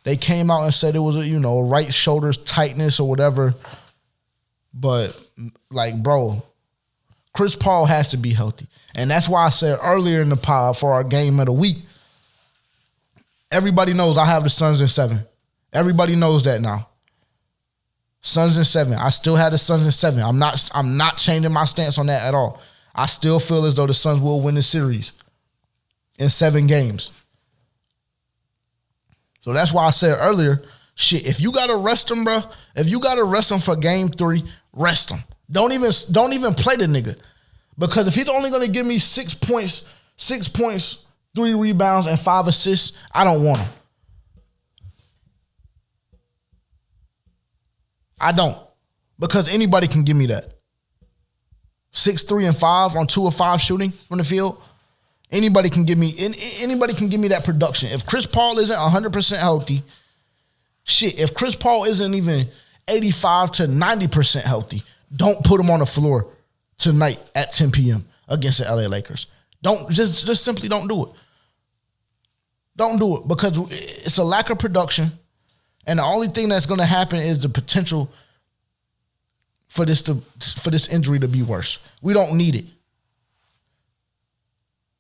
They came out and said it was a right shoulder tightness or whatever. But like, bro, Chris Paul has to be healthy. And that's why I said earlier in the pod for our game of the week, everybody knows I have the Suns in 7. Everybody knows that now. Suns in 7. I still have the Suns in 7. I'm not changing my stance on that at all. I still feel as though the Suns will win the series in 7 games. So that's why I said earlier, shit, if you gotta rest him, bro, if you gotta rest him for game 3, rest him. Don't even play the nigga. Because if he's only gonna give me 6 points, 3 rebounds, and 5 assists, I don't want him. I don't. Because anybody can give me that. 6, 3, and 5 on 2 of 5 shooting from the field. Anybody can give me that production. If Chris Paul isn't 100% healthy, shit, if Chris Paul isn't even 85 to 90% healthy, don't put him on the floor tonight at 10 p.m. against the LA Lakers. Don't just simply don't do it. Don't do it because it's a lack of production, and the only thing that's going to happen is the potential for this injury to be worse. We don't need it.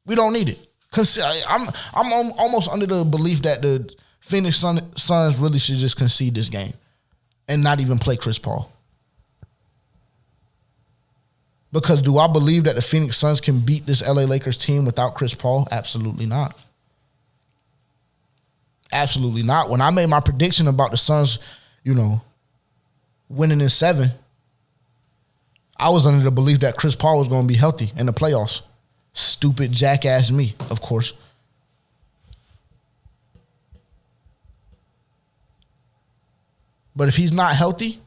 We don't need it. I'm almost under the belief that the Phoenix Suns really should just concede this game and not even play Chris Paul. Because do I believe that the Phoenix Suns can beat this LA Lakers team without Chris Paul? Absolutely not. Absolutely not. When I made my prediction about the Suns, winning in 7, I was under the belief that Chris Paul was going to be healthy in the playoffs. Stupid jackass me, of course. But if he's not healthy,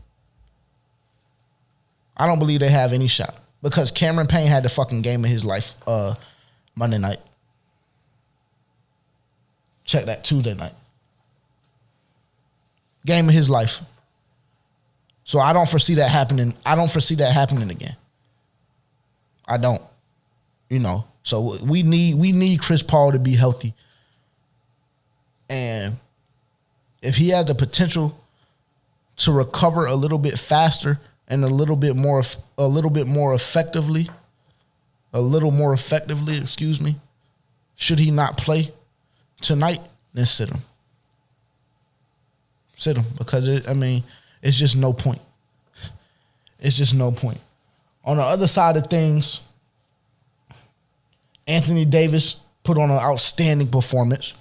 I don't believe they have any shot. Because Cameron Payne had the fucking game of his life Monday night. Check that, Tuesday night. Game of his life. So I don't foresee that happening. I don't foresee that happening again. I don't. So we need Chris Paul to be healthy. And if he has the potential to recover a little bit faster and a little more effectively, should he not play tonight, then sit him. Sit him, because it's just no point. It's just no point. On the other side of things, Anthony Davis put on an outstanding performance.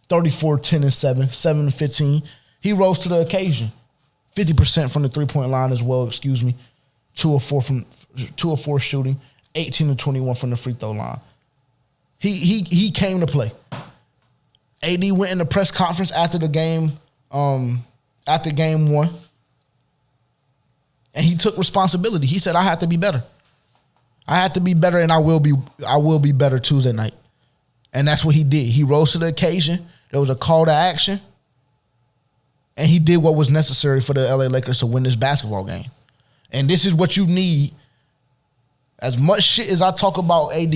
34, 10, and 7, 7 and 15. He rose to the occasion. 50% from the three-point line as well, 2 of 4 shooting, 18 to 21 from the free throw line. He came to play. AD went in the press conference after the game, after game 1. And he took responsibility. He said, I have to be better. I have to be better, and I will be better Tuesday night. And that's what he did. He rose to the occasion. There was a call to action. And he did what was necessary for the LA Lakers to win this basketball game. And this is what you need. As much shit as I talk about AD,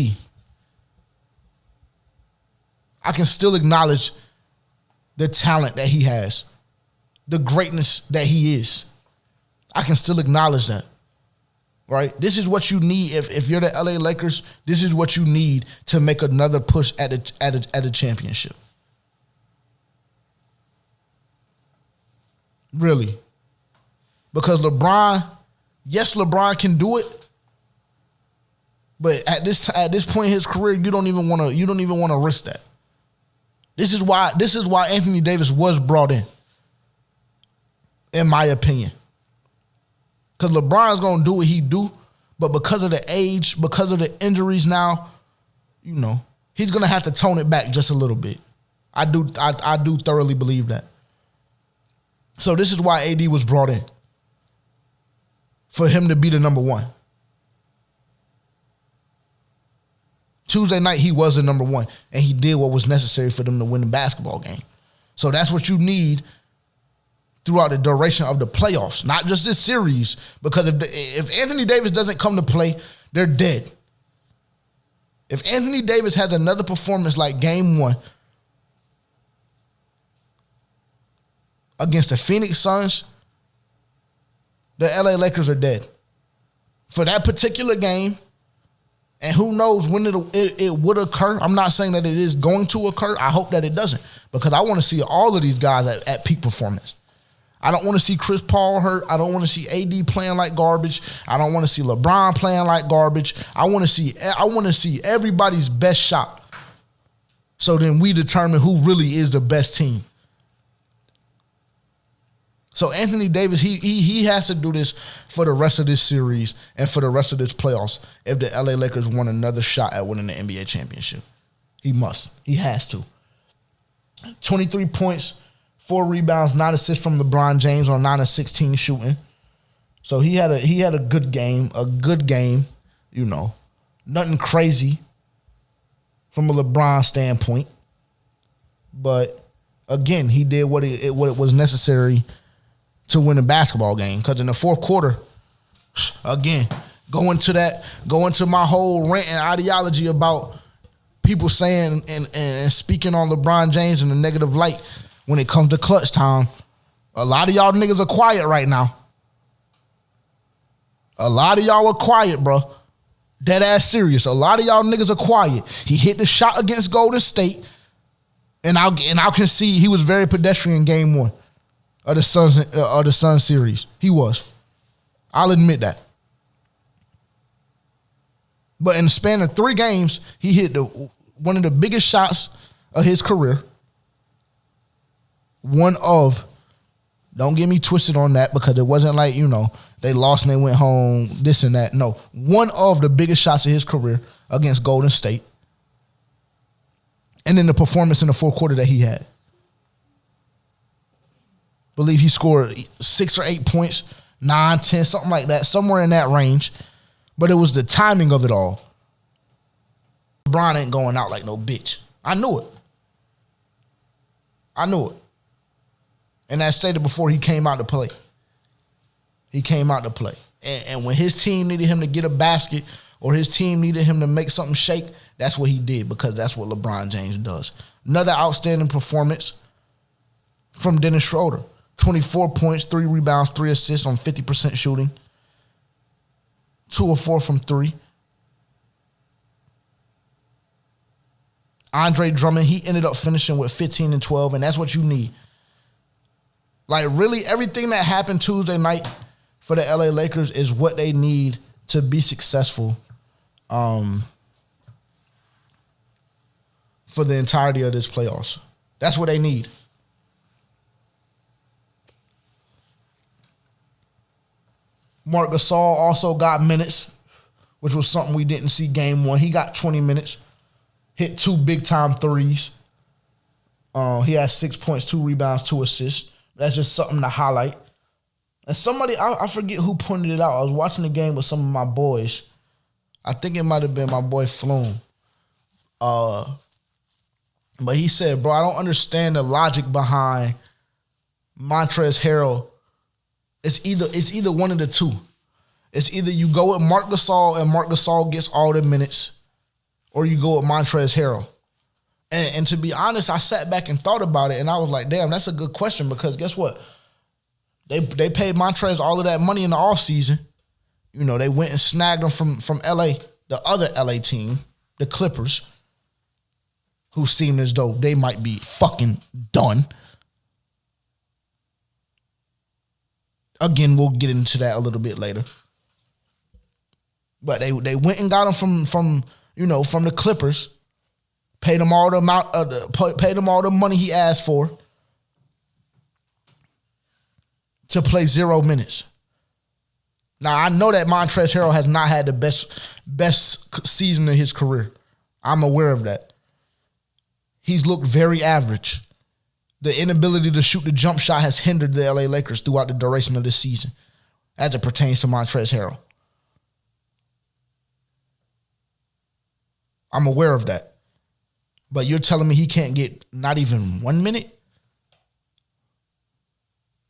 I can still acknowledge the talent that he has, the greatness that he is. I can still acknowledge that, right? This is what you need. If you're the LA Lakers, this is what you need to make another push at a championship. Really. Because LeBron can do it. But at this point in his career, you don't even want to risk that. This is why Anthony Davis was brought in my opinion. Because LeBron's going to do what he do, but because of the age, because of the injuries now, he's going to have to tone it back just a little bit. I do thoroughly believe that. So this is why AD was brought in. For him to be the number 1. Tuesday night, he was the number 1, and he did what was necessary for them to win the basketball game. So that's what you need throughout the duration of the playoffs, not just this series. Because if Anthony Davis doesn't come to play, they're dead. If Anthony Davis has another performance like game 1 against the Phoenix Suns, the LA Lakers are dead. For that particular game, and who knows when it would occur. I'm not saying that it is going to occur. I hope that it doesn't, because I want to see all of these guys at peak performance. I don't want to see Chris Paul hurt. I don't want to see AD playing like garbage. I don't want to see LeBron playing like garbage. I want to see everybody's best shot. So then we determine who really is the best team. So Anthony Davis, he has to do this for the rest of this series and for the rest of this playoffs if the LA Lakers want another shot at winning the NBA championship. He must. He has to. 23 points, 4 rebounds, 9 assists from LeBron James on 9 of 16 shooting. So he had a good game, nothing crazy from a LeBron standpoint. But again, he did what it was necessary to win a basketball game. Because in the fourth quarter, again, go into my whole rant and ideology about people saying and speaking on LeBron James in a negative light when it comes to clutch time. A lot of y'all niggas are quiet right now. A lot of y'all are quiet, bro. Dead ass serious. A lot of y'all niggas are quiet. He hit the shot against Golden State, and I can see he was very pedestrian game 1 of the Suns series. He was. I'll admit that. But in the span of 3 games, he hit one of the biggest shots of his career. Don't get me twisted on that, because it wasn't like, they lost and they went home, this and that. No, one of the biggest shots of his career against Golden State. And then the performance in the fourth quarter that he had. Believe he scored 6 or 8 points, 9, 10, something like that, somewhere in that range. But it was the timing of it all. LeBron ain't going out like no bitch. I knew it. And I stated before he came out to play. And when his team needed him to get a basket or his team needed him to make something shake, that's what he did, because that's what LeBron James does. Another outstanding performance from Dennis Schroeder. 24 points, 3 rebounds, 3 assists on 50% shooting. 2 of 4 from 3. Andre Drummond, he ended up finishing with 15 and 12, and that's what you need. Like, really, everything that happened Tuesday night for the LA Lakers is what they need to be successful for the entirety of this playoffs. That's what they need. Marc Gasol also got minutes, which was something we didn't see game 1. He got 20 minutes, hit 2 big-time threes. He had 6 points, 2 rebounds, 2 assists. That's just something to highlight. And somebody, I forget who pointed it out. I was watching the game with some of my boys. I think it might have been my boy Floom. But he said, bro, I don't understand the logic behind Montrezl Harrell. It's either one of the two. It's either you go with Marc Gasol and Marc Gasol gets all the minutes, or you go with Montrezl Harrell. And to be honest, I sat back and thought about it, and I was like, damn, that's a good question, because guess what? They paid Montrezl all of that money in the offseason. They went and snagged him from LA, the other LA team, the Clippers, who seemed as though they might be fucking done. Again, we'll get into that a little bit later. But they went and got him from the Clippers, paid him all the money he asked for to play 0 minutes. Now, I know that Montrezl Harrell has not had the best season of his career. I'm aware of that. He's looked very average. The inability to shoot the jump shot has hindered the LA Lakers throughout the duration of this season as it pertains to Montrezl Harrell. I'm aware of that. But you're telling me he can't get not even 1 minute?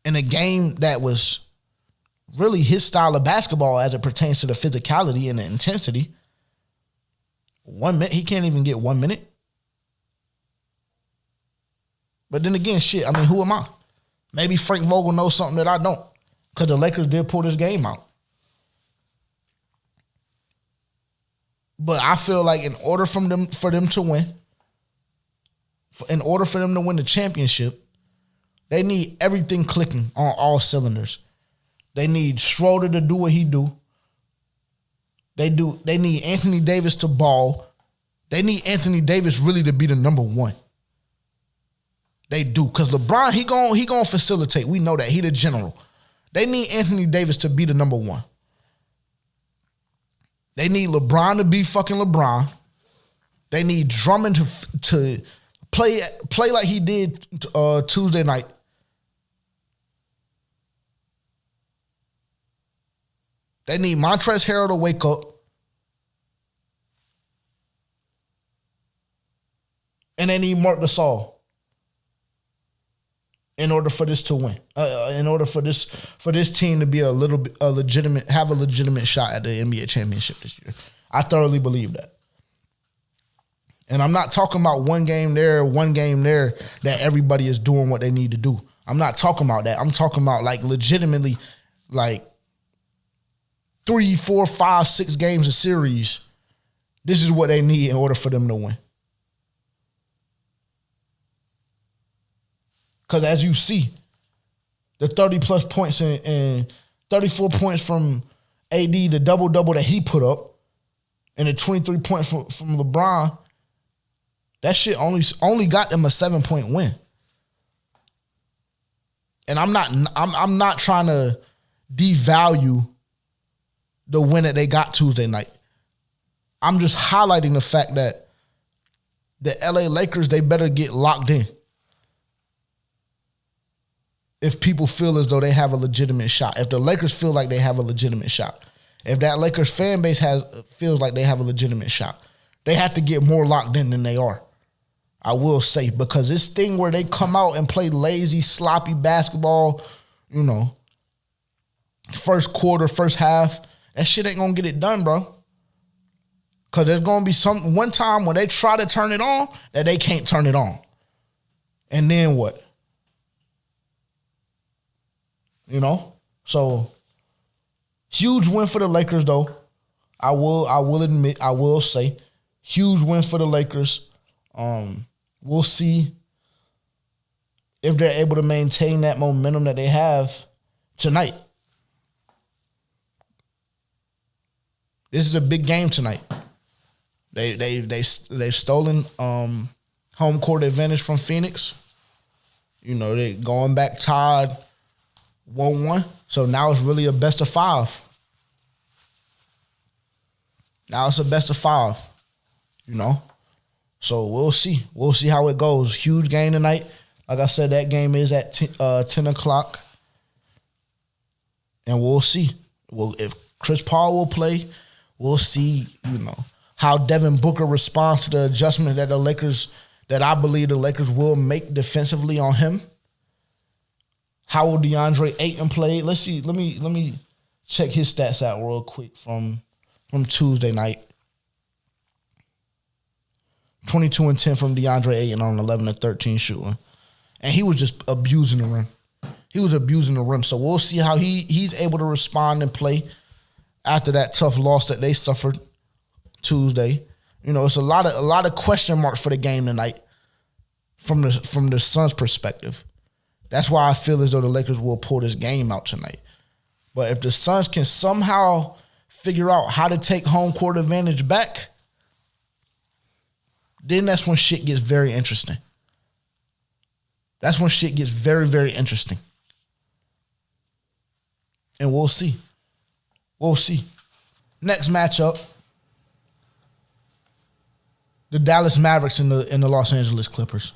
In a game that was really his style of basketball as it pertains to the physicality and the intensity. 1 minute, he can't even get 1 minute. But then again, shit, I mean, who am I? Maybe Frank Vogel knows something that I don't, because the Lakers did pull this game out. But I feel like in order for them to win the championship, they need everything clicking on all cylinders. They need Schroeder to do what he do. They need Anthony Davis to ball. They need Anthony Davis really to be the number 1. They do, because LeBron, he gon' facilitate. We know that. He the general. They need Anthony Davis to be the number 1. They need LeBron to be fucking LeBron. They need Drummond to play like he did Tuesday night. They need Montrezl Harrell to wake up. And they need Marc Gasol in order for this to win. In order for this team to be have a legitimate shot at the NBA championship this year. I thoroughly believe that. And I'm not talking about one game there that everybody is doing what they need to do. I'm not talking about that. I'm talking about like legitimately like 3, 4, 5, 6 games a series. This is what they need in order for them to win. Because as you see, the 30-plus points and 34 points from AD, the double-double that he put up, and the 23 points from LeBron, that shit only got them a 7-point win. And I'm not trying to devalue the win that they got Tuesday night. I'm just highlighting the fact that the LA Lakers, they better get locked in if people feel as though they have a legitimate shot. If the Lakers feel like they have a legitimate shot. If that Lakers fan base feels like they have a legitimate shot. They have to get more locked in than they are. I will say, because this thing where they come out and play lazy, sloppy basketball, first quarter, first half, that shit ain't gonna get it done, bro. Because there's gonna be one time when they try to turn it on that they can't turn it on. And then what? So huge win for the Lakers, though. I will say, huge win for the Lakers. We'll see if they're able to maintain that momentum that they have tonight. This is a big game tonight. They've stolen home court advantage from Phoenix. They going back tied 1-1. So now it's really a best of 5. Now it's a best of 5. So we'll see. We'll see how it goes. Huge game tonight. Like I said, that game is at 10 o'clock. And we'll see. If Chris Paul will play, we'll see, how Devin Booker responds to the adjustment that I believe the Lakers will make defensively on him. How will DeAndre Ayton play? Let's see. Let me check his stats out real quick from Tuesday night. 22 and 10 from DeAndre Ayton on 11 and 13 shooting. And he was just abusing the rim. He was abusing the rim. So we'll see how he's able to respond and play after that tough loss that they suffered Tuesday. It's a lot of question marks for the game tonight from the Suns' perspective. That's why I feel as though the Lakers will pull this game out tonight. But if the Suns can somehow figure out how to take home court advantage back, then that's when shit gets very interesting. That's when shit gets very, very interesting. And we'll see. We'll see. Next matchup, the Dallas Mavericks and the Los Angeles Clippers.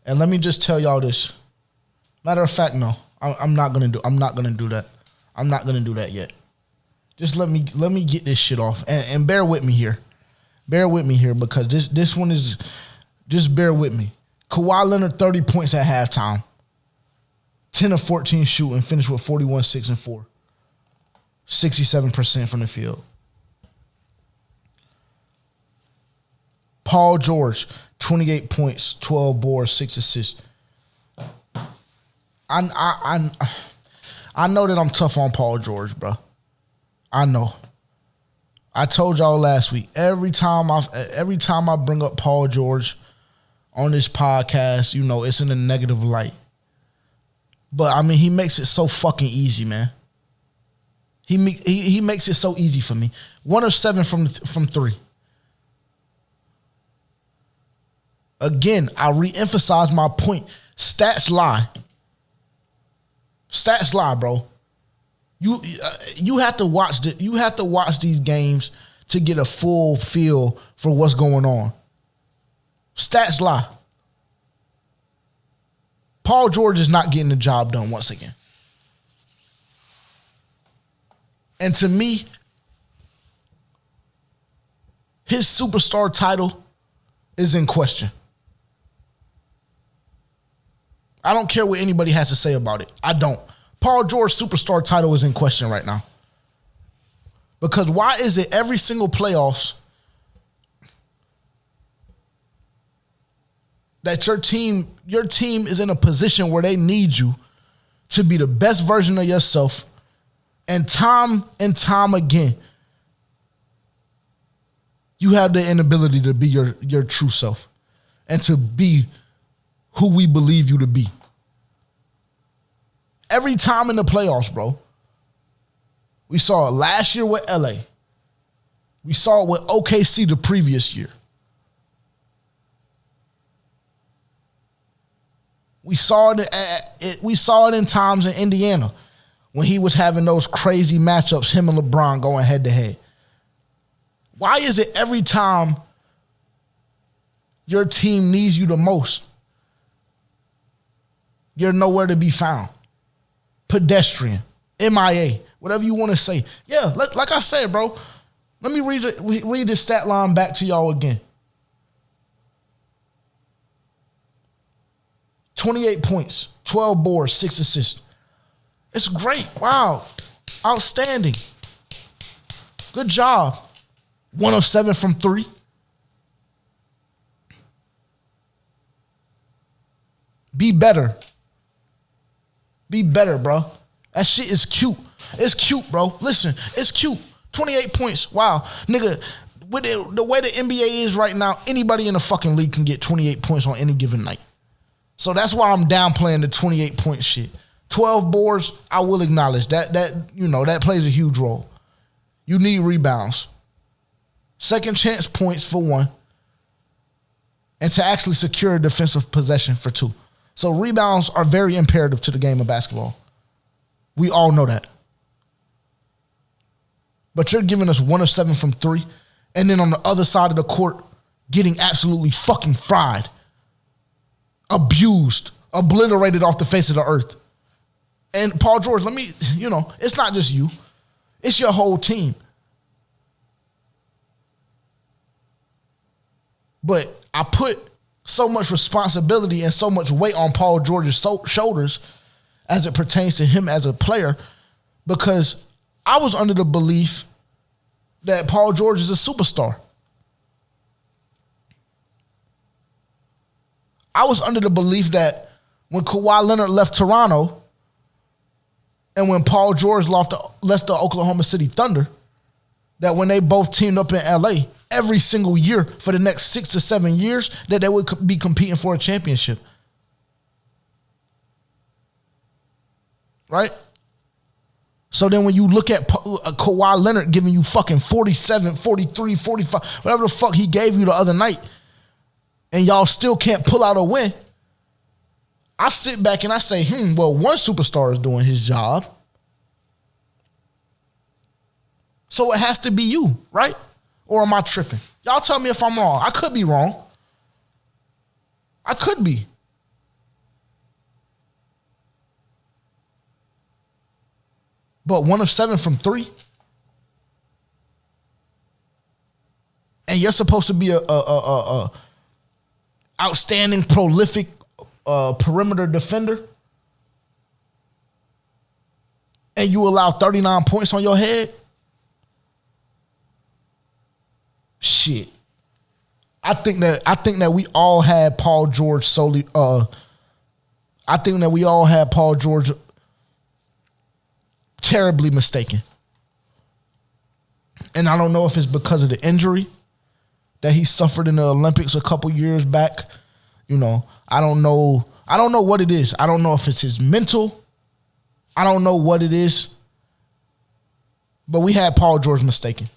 And let me just tell y'all this. Matter of fact, no, I'm not gonna do that. I'm not gonna do that yet. Just let me get this shit off and bear with me here. Bear with me here because this one is, just bear with me. Kawhi Leonard, 30 points at halftime. 10 of 14 shooting, finished with 41, 6, and 4. 67% from the field. Paul George, 28 points, 12 boards, 6 assists. I know that I'm tough on Paul George, bro. I know. I told y'all last week, every time I bring up Paul George on this podcast, it's in a negative light. But I mean, he makes it so fucking easy, man. He makes it so easy for me. 1 of 7 from 3. Again, I reemphasize my point. Stats lie. Stats lie, bro. You have to watch these games to get a full feel for what's going on. Stats lie. Paul George is not getting the job done once again. And to me, his superstar title is in question. I don't care what anybody has to say about it. I don't. Paul George's superstar title is in question right now. Because why is it every single playoffs that your team is in a position where they need you to be the best version of yourself, and time again, you have the inability to be your true self and to be who we believe you to be. Every time in the playoffs, bro. We saw it last year with LA. We saw it with OKC the previous year. We saw it in times in Indiana when he was having those crazy matchups, him and LeBron going head to head. Why is it every time your team needs you the most, you're nowhere to be found? Pedestrian, MIA, whatever you want to say. Yeah, like I said, bro, let me read the stat line back to y'all again. 28 points, 12 boards, 6 assists. It's great. Wow. Outstanding. Good job. 1 of 7 from 3. Be better. Be better, bro. That shit is cute. It's cute, bro. Listen, it's cute. 28 points. Wow. Nigga, with the way the NBA is right now, anybody in the fucking league can get 28 points on any given night. So that's why I'm downplaying the 28 point shit. 12 boards, I will acknowledge that plays a huge role. You need rebounds. Second chance points for 1. And to actually secure a defensive possession for 2. So rebounds are very imperative to the game of basketball. We all know that. But you're giving us 1 of 7 from 3. And then on the other side of the court, getting absolutely fucking fried. Abused, obliterated off the face of the earth. And Paul George, it's not just you. It's your whole team. But I put so much responsibility and so much weight on Paul George's shoulders as it pertains to him as a player because I was under the belief that Paul George is a superstar. I was under the belief that when Kawhi Leonard left Toronto and when Paul George left the Oklahoma City Thunder, that when they both teamed up in LA, every single year for the next 6 to 7 years, that they would be competing for a championship. Right? So then when you look at Kawhi Leonard giving you fucking 47, 43, 45, whatever the fuck he gave you the other night, and y'all still can't pull out a win, I sit back and I say, well, one superstar is doing his job. So it has to be you, right? Or am I tripping? Y'all tell me if I'm wrong. I could be wrong. I could be. But 1 of 7 from 3? And you're supposed to be a outstanding, prolific perimeter defender, and you allow 39 points on your head? Shit. I think that we all had Paul George solely. I think that we all had Paul George terribly mistaken. And I don't know if it's because of the injury that he suffered in the Olympics a couple years back. I don't know what it is. I don't know if it's his mental. I don't know what it is. But we had Paul George mistaken.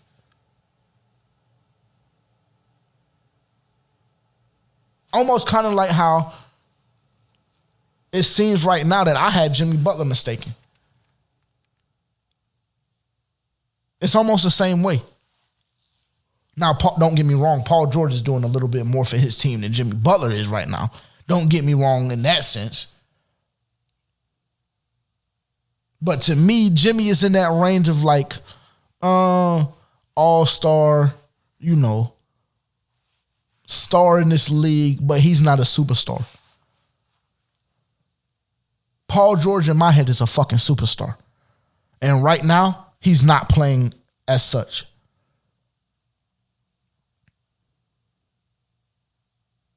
Almost kind of like how it seems right now that I had Jimmy Butler mistaken. It's almost the same way. Now, don't get me wrong. Paul George is doing a little bit more for his team than Jimmy Butler is right now. Don't get me wrong in that sense. But to me, Jimmy is in that range of like all-star, star in this league, but he's not a superstar. Paul George in my head is a fucking superstar. And right now, he's not playing as such.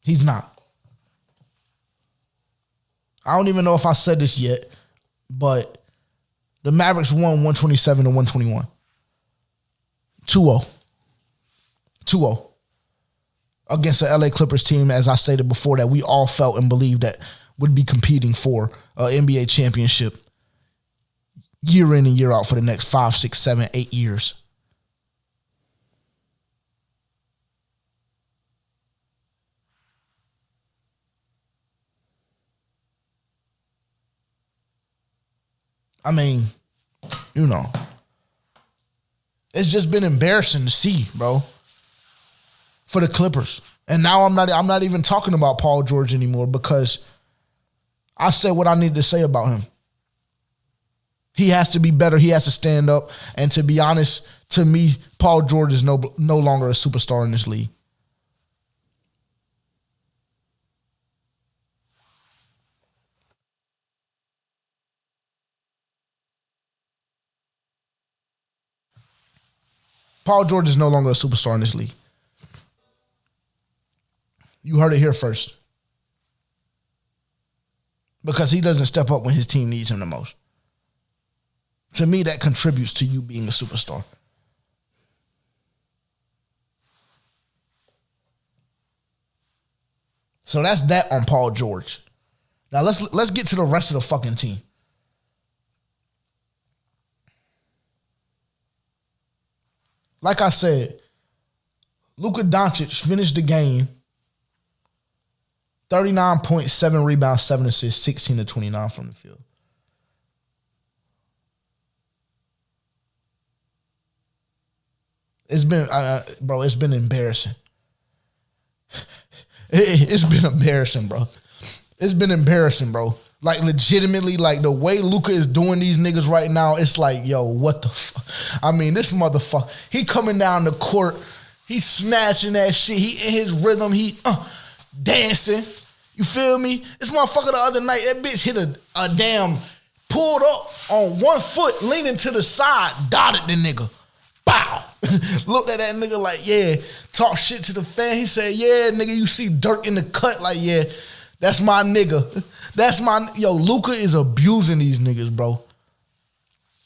He's not. I don't even know if I said this yet, but the Mavericks won 127 to 121. 2-0. 2-0. Against the LA Clippers team, as I stated before, that we all felt and believed that would be competing for an NBA championship year in and year out for the next 5, 6, 7, 8 years. I mean, you know, it's just been embarrassing to see, bro, for the Clippers. And now I'm not even talking about Paul George anymore because I said what I need to say about him. He has to be better. He has to stand up. And to be honest, to me, Paul George is no longer a superstar in this league. Paul George is no longer a superstar in this league. You heard it here first. Because he doesn't step up when his team needs him the most. To me, that contributes to you being a superstar. So that's that on Paul George. Now let's get to the rest of the fucking team. Like I said, Luka Doncic finished the game 39.7 rebounds, 7 assists, 16 to 29 from the field. It's been, bro, it's been embarrassing. It's been embarrassing, bro. It's been embarrassing, bro. Like, legitimately, like, the way Luka is doing these niggas right now, it's like, yo, what the fuck? I mean, this motherfucker, he coming down the court, he snatching that shit, he in his rhythm, he dancing. You feel me? This motherfucker the other night, that bitch hit a damn, pulled up on one foot, leaning to the side, dotted the nigga. Bow. Looked at that nigga like, yeah, talk shit to the fan. He said, yeah, nigga, you see Dirk in the cut, like, yeah, that's my nigga. That's my, yo, Luka is abusing these niggas, bro.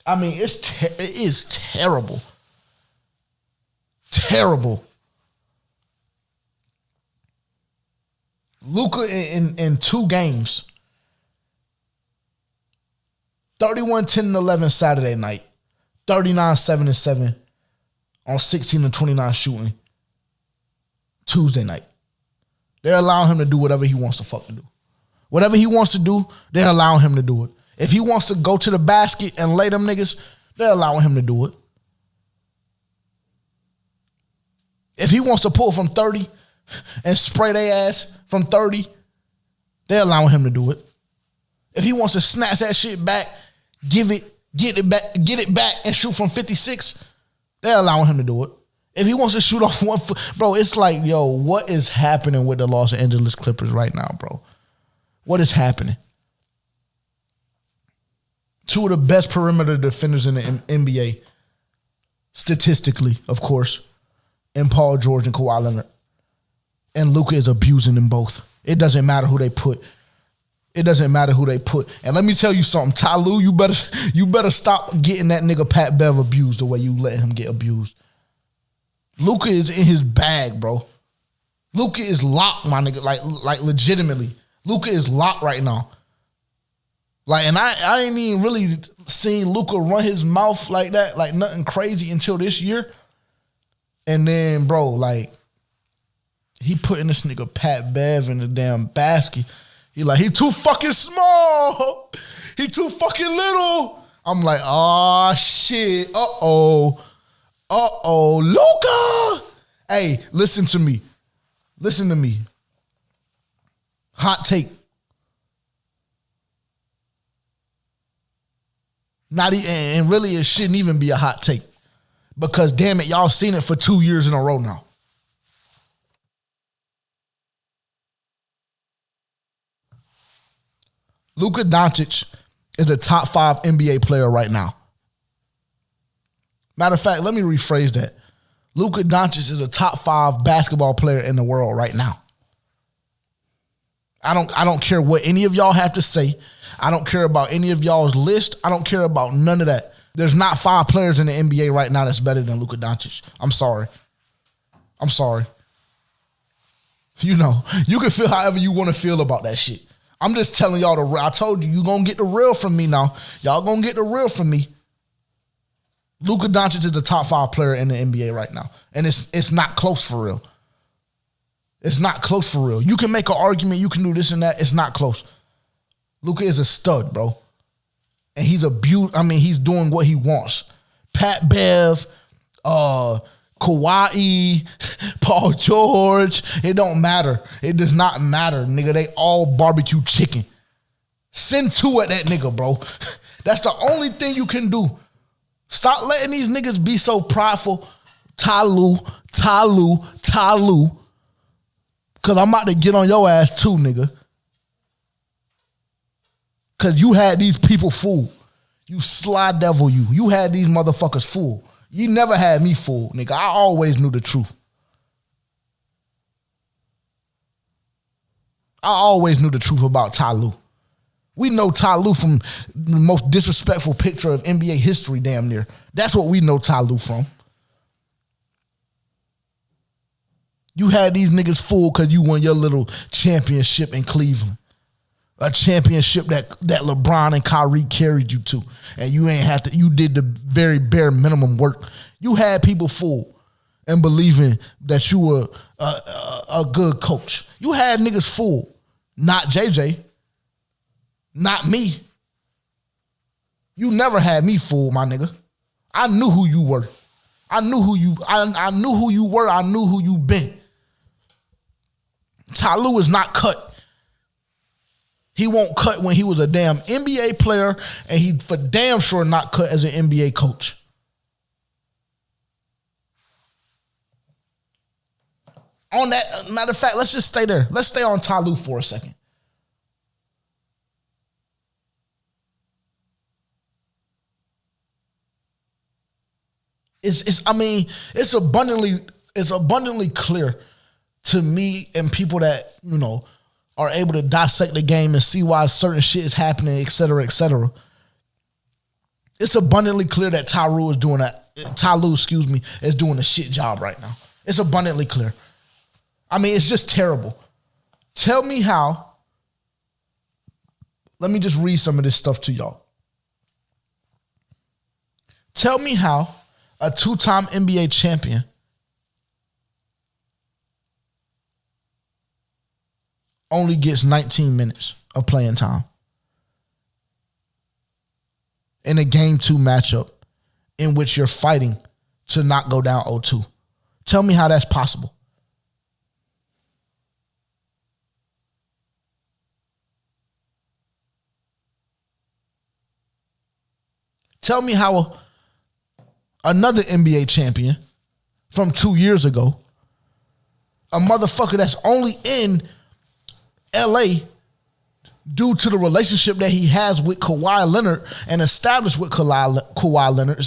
I mean, it is terrible. Terrible. Luka in 2 games. 31-10-11 Saturday night. 39-7-7 on 16-29 shooting Tuesday night. They're allowing him to do whatever he wants to fucking do. Whatever he wants to do, they're allowing him to do it. If he wants to go to the basket and lay them niggas, they're allowing him to do it. If he wants to pull from 30 and spray their ass from 30, they're allowing him to do it. If he wants to snatch that shit back, get it back and shoot from 56, they're allowing him to do it. If he wants to shoot off 1 foot, bro, it's like, yo, what is happening with the Los Angeles Clippers right now, bro? What is happening? 2 of the best perimeter defenders in the NBA, statistically, of course, and Paul George and Kawhi Leonard. And Luka is abusing them both. It doesn't matter who they put. It doesn't matter who they put. And let me tell you something, Ty Lue, you better stop getting that nigga Pat Bev abused the way you let him get abused. Luka is in his bag, bro. Luka is locked, my nigga. Like legitimately. Luka is locked right now. Like, and I ain't even really seen Luka run his mouth like that, like nothing crazy until this year. And then, bro, like, he putting this nigga Pat Bev in the damn basket. He too fucking small. He too fucking little. I'm like, oh shit. Uh-oh, Luka. Hey, listen to me. Hot take. And really it shouldn't even be a hot take. Because damn it, y'all seen it for 2 years in a row now. Luka Doncic is a top 5 NBA player right now. Matter of fact, let me rephrase that. Luka Doncic is a top 5 basketball player in the world right now. I don't care what any of y'all have to say. I don't care about any of y'all's list. I don't care about none of that. There's not 5 players in the NBA right now that's better than Luka Doncic. I'm sorry. You know, you can feel however you want to feel about that shit. I'm just telling y'all I told you gonna get the real from me now. Y'all gonna get the real from me. Luka Doncic is the top 5 player in the NBA right now. And it's not close for real. It's not close for real. You can make an argument, you can do this and that. It's not close. Luka is a stud, bro. And he's he's doing what he wants. Pat Bev, Kawhi, Paul George, it don't matter. It does not matter, nigga. They all barbecue chicken. Send 2 at that nigga, bro. That's the only thing you can do. Stop letting these niggas be so prideful. Ty Lue. Cause I'm about to get on your ass too, nigga. Cause you had these people fooled. You sly devil you. You had these motherfuckers fooled. You never had me fooled, nigga. I always knew the truth. I always knew the truth about Ty Lue. We know Ty Lue from the most disrespectful picture of NBA history, damn near. That's what we know Ty Lue from. You had these niggas fooled because you won your little championship in Cleveland. A championship that LeBron and Kyrie carried you to. And you ain't have to, you did the very bare minimum work. You had people fooled and believing that you were a good coach. You had niggas fooled. Not JJ. Not me. You never had me fooled, my nigga. I knew who you were. I knew who you were. I knew who you been. Ty Lue is not cut. He won't cut when he was a damn NBA player, and he for damn sure not cut as an NBA coach. On that, matter of fact, let's just stay there. Let's stay on Ty Lue for a second. It's abundantly clear to me and people that, are able to dissect the game and see why certain shit is happening, et cetera, et cetera. It's abundantly clear that Ty Lue is doing a shit job right now. It's abundantly clear. It's just terrible. Tell me how. Let me just read some of this stuff to y'all. Tell me how a 2-time NBA champion only gets 19 minutes of playing time in a Game 2 matchup in which you're fighting to not go down 0-2. Tell me how that's possible. Tell me how another NBA champion from 2 years ago, a motherfucker that's only in LA due to the relationship that he has with Kawhi Leonard and established with Kawhi Leonard,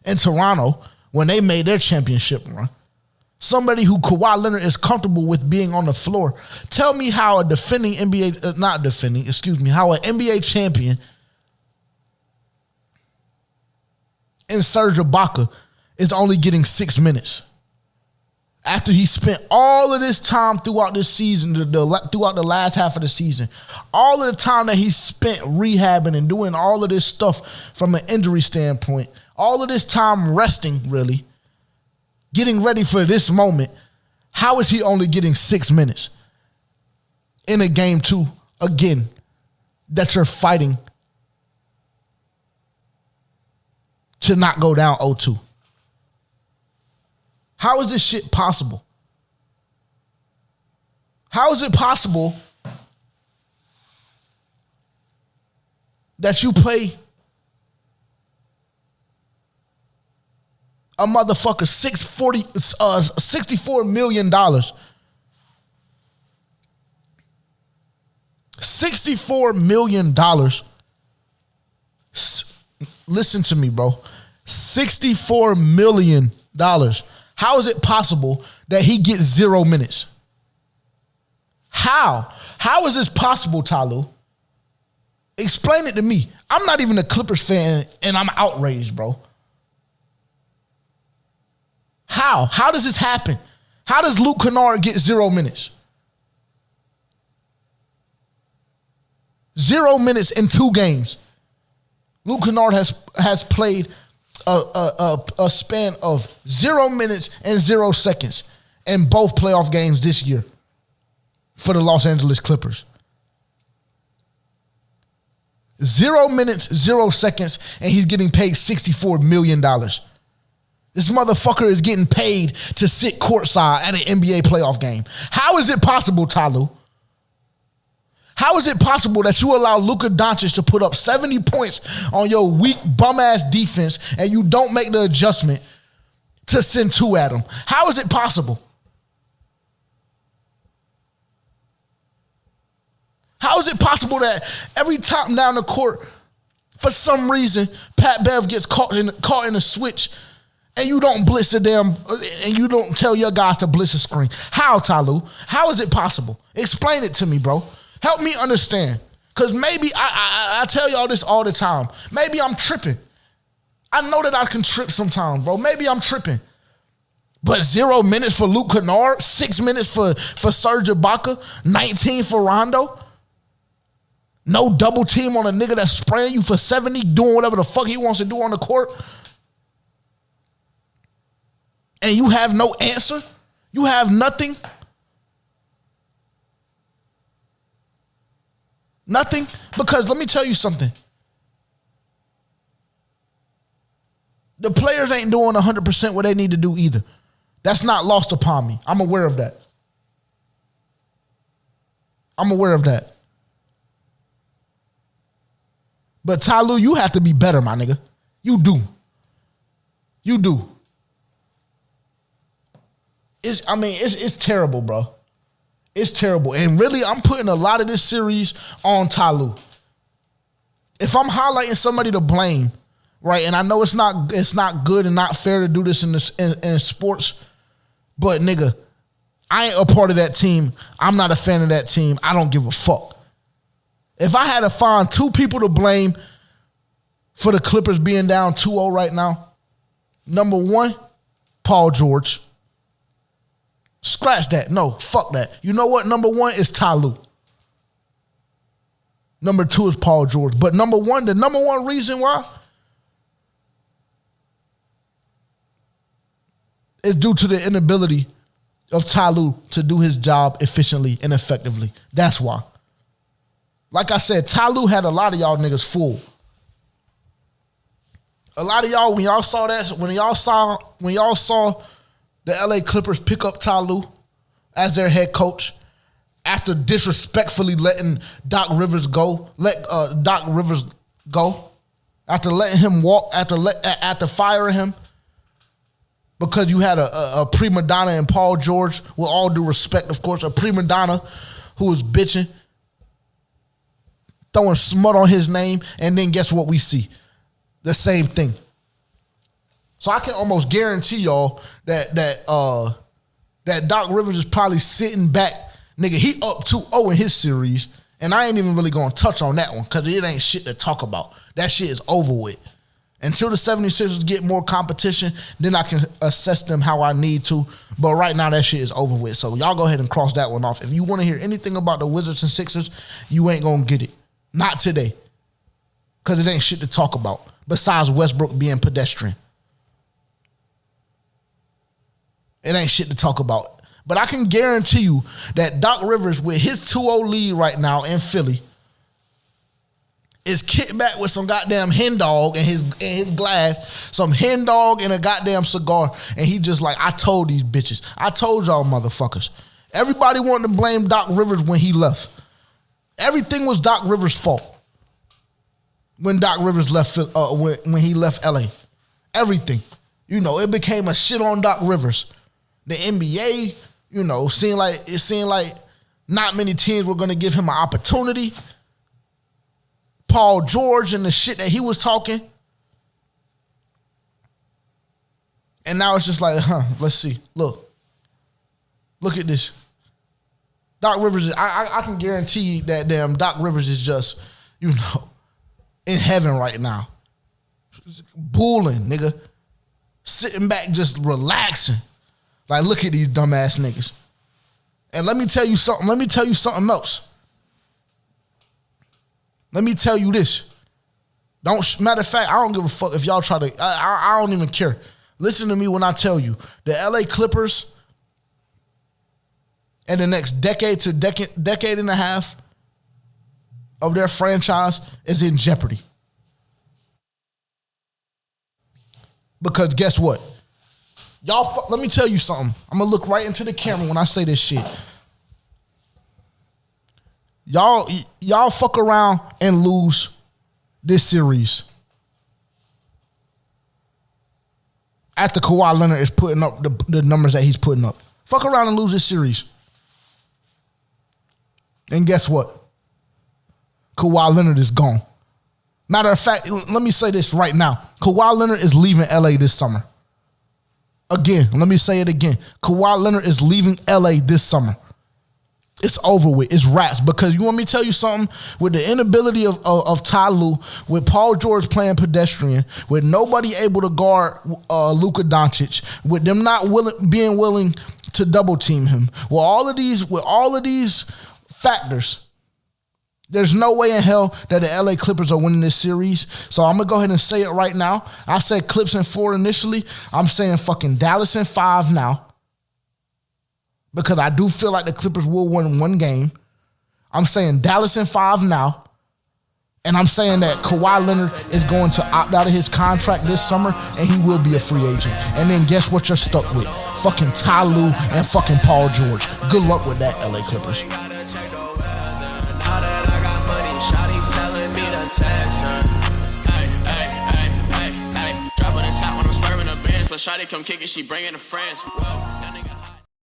in Toronto when they made their championship run. Somebody who Kawhi Leonard is comfortable with being on the floor. Tell me how how an NBA champion in Serge Ibaka is only getting 6 minutes. After he spent all of this time throughout this season, throughout the last half of the season, all of the time that he spent rehabbing and doing all of this stuff from an injury standpoint, all of this time resting, really, getting ready for this moment, how is he only getting 6 minutes in a Game 2, again, that you're fighting to not go down 0-2? How is this shit possible? How is it possible that you pay a motherfucker $64 million? $64 million. Listen to me, bro. $64 million. How is it possible that he gets 0 minutes? How? How is this possible, Ty Lue? Explain it to me. I'm not even a Clippers fan and I'm outraged, bro. How? How does this happen? How does Luke Kennard get 0 minutes? 0 minutes in 2 games. Luke Kennard has played a span of 0 minutes and 0 seconds in both playoff games this year for the Los Angeles Clippers. 0 minutes, 0 seconds, and he's getting paid $64 million. This motherfucker is getting paid to sit courtside at an NBA playoff game. How is it possible, Ty Lue? How is it possible that you allow Luka Doncic to put up 70 points on your weak bum-ass defense and you don't make the adjustment to send 2 at him? How is it possible? How is it possible that every time down the court, for some reason, Pat Bev gets caught in a switch and you don't blitz the and you don't tell your guys to blitz a screen? How, Ty Lue? How is it possible? Explain it to me, bro. Help me understand. Because maybe I tell y'all this all the time. Maybe I'm tripping. I know that I can trip sometimes, bro. Maybe I'm tripping. But 0 minutes for Luke Kennard, 6 minutes for Serge Ibaka, 19 for Rondo. No double team on a nigga that's spraying you for 70, doing whatever the fuck he wants to do on the court. And you have no answer? You have nothing? Nothing? Because let me tell you something. The players ain't doing 100% what they need to do either. That's not lost upon me. I'm aware of that. I'm aware of that. But Ty Lue, you have to be better, my nigga. You do. You do. It's terrible, bro. It's terrible. And really, I'm putting a lot of this series on Ty Lue. If I'm highlighting somebody to blame, right, and I know it's not good and not fair to do this in sports, but nigga, I ain't a part of that team. I'm not a fan of that team. I don't give a fuck. If I had to find 2 people to blame for the Clippers being down 2-0 right now, number 1, Paul George. Scratch that. No, fuck that. You know what? Number 1 is Ty Lue. Number 2 is Paul George. But the number one reason why is due to the inability of Ty Lue to do his job efficiently and effectively. That's why. Like I said, Ty Lue had a lot of y'all niggas fooled. A lot of y'all, when y'all saw the LA Clippers pick up Ty Lue as their head coach after disrespectfully letting Doc Rivers go, after letting him walk, after firing him because you had a prima donna in Paul George, with all due respect, of course, a prima donna who was bitching, throwing smut on his name, and then guess what we see? The same thing. So I can almost guarantee y'all that Doc Rivers is probably sitting back. Nigga, he up 2-0 in his series, and I ain't even really going to touch on that one because it ain't shit to talk about. That shit is over with. Until the 76ers get more competition, then I can assess them how I need to. But right now, that shit is over with. So y'all go ahead and cross that one off. If you want to hear anything about the Wizards and Sixers, you ain't going to get it. Not today. Because it ain't shit to talk about. Besides Westbrook being pedestrian. It ain't shit to talk about. But I can guarantee you that Doc Rivers, with his 2-0 lead right now in Philly, is kicked back with some goddamn hen dog in his glass, some hen dog and a goddamn cigar, and he just like, I told these bitches. I told y'all motherfuckers. Everybody wanted to blame Doc Rivers when he left. Everything was Doc Rivers' fault when Doc Rivers left, when he left LA. Everything. You know, it became a shit on Doc Rivers. The NBA, you know, seemed like not many teams were going to give him an opportunity. Paul George and the shit that he was talking. And now it's just like, let's see. Look at this. Doc Rivers, I can guarantee you that damn Doc Rivers is just, you know, in heaven right now. Bulling, nigga. Sitting back, just relaxing. Like, look at these dumbass niggas. And let me tell you something. Let me tell you something else. Let me tell you this. Matter of fact, I don't give a fuck if y'all try to, I don't even care. Listen to me when I tell you, the LA Clippers in the next decade to decade and a half of their franchise is in jeopardy. Because guess what? Y'all, let me tell you something. I'm going to look right into the camera when I say this shit. Y'all fuck around and lose this series after Kawhi Leonard is putting up the numbers that he's putting up. Fuck around and lose this series. And guess what? Kawhi Leonard is gone. Matter of fact, let me say this right now. Kawhi Leonard is leaving LA this summer. Again, let me say it again. Kawhi Leonard is leaving LA this summer. It's over with. It's wraps. Because you want me to tell you something? With the inability of Ty Lue, with Paul George playing pedestrian, with nobody able to guard Luka Doncic, with them not being willing to double team him, with all of these factors, there's no way in hell that the LA Clippers are winning this series. So I'm going to go ahead and say it right now. I said Clips in 4 initially. I'm saying fucking Dallas in 5 now. Because I do feel like the Clippers will win one game. I'm saying Dallas in 5 now. And I'm saying that Kawhi Leonard is going to opt out of his contract this summer and he will be a free agent. And then guess what you're stuck with? Fucking Ty Lue and fucking Paul George. Good luck with that, LA Clippers. Dropping a shot when I'm swerving a bench. But shawty come kick it, she bringing her friends.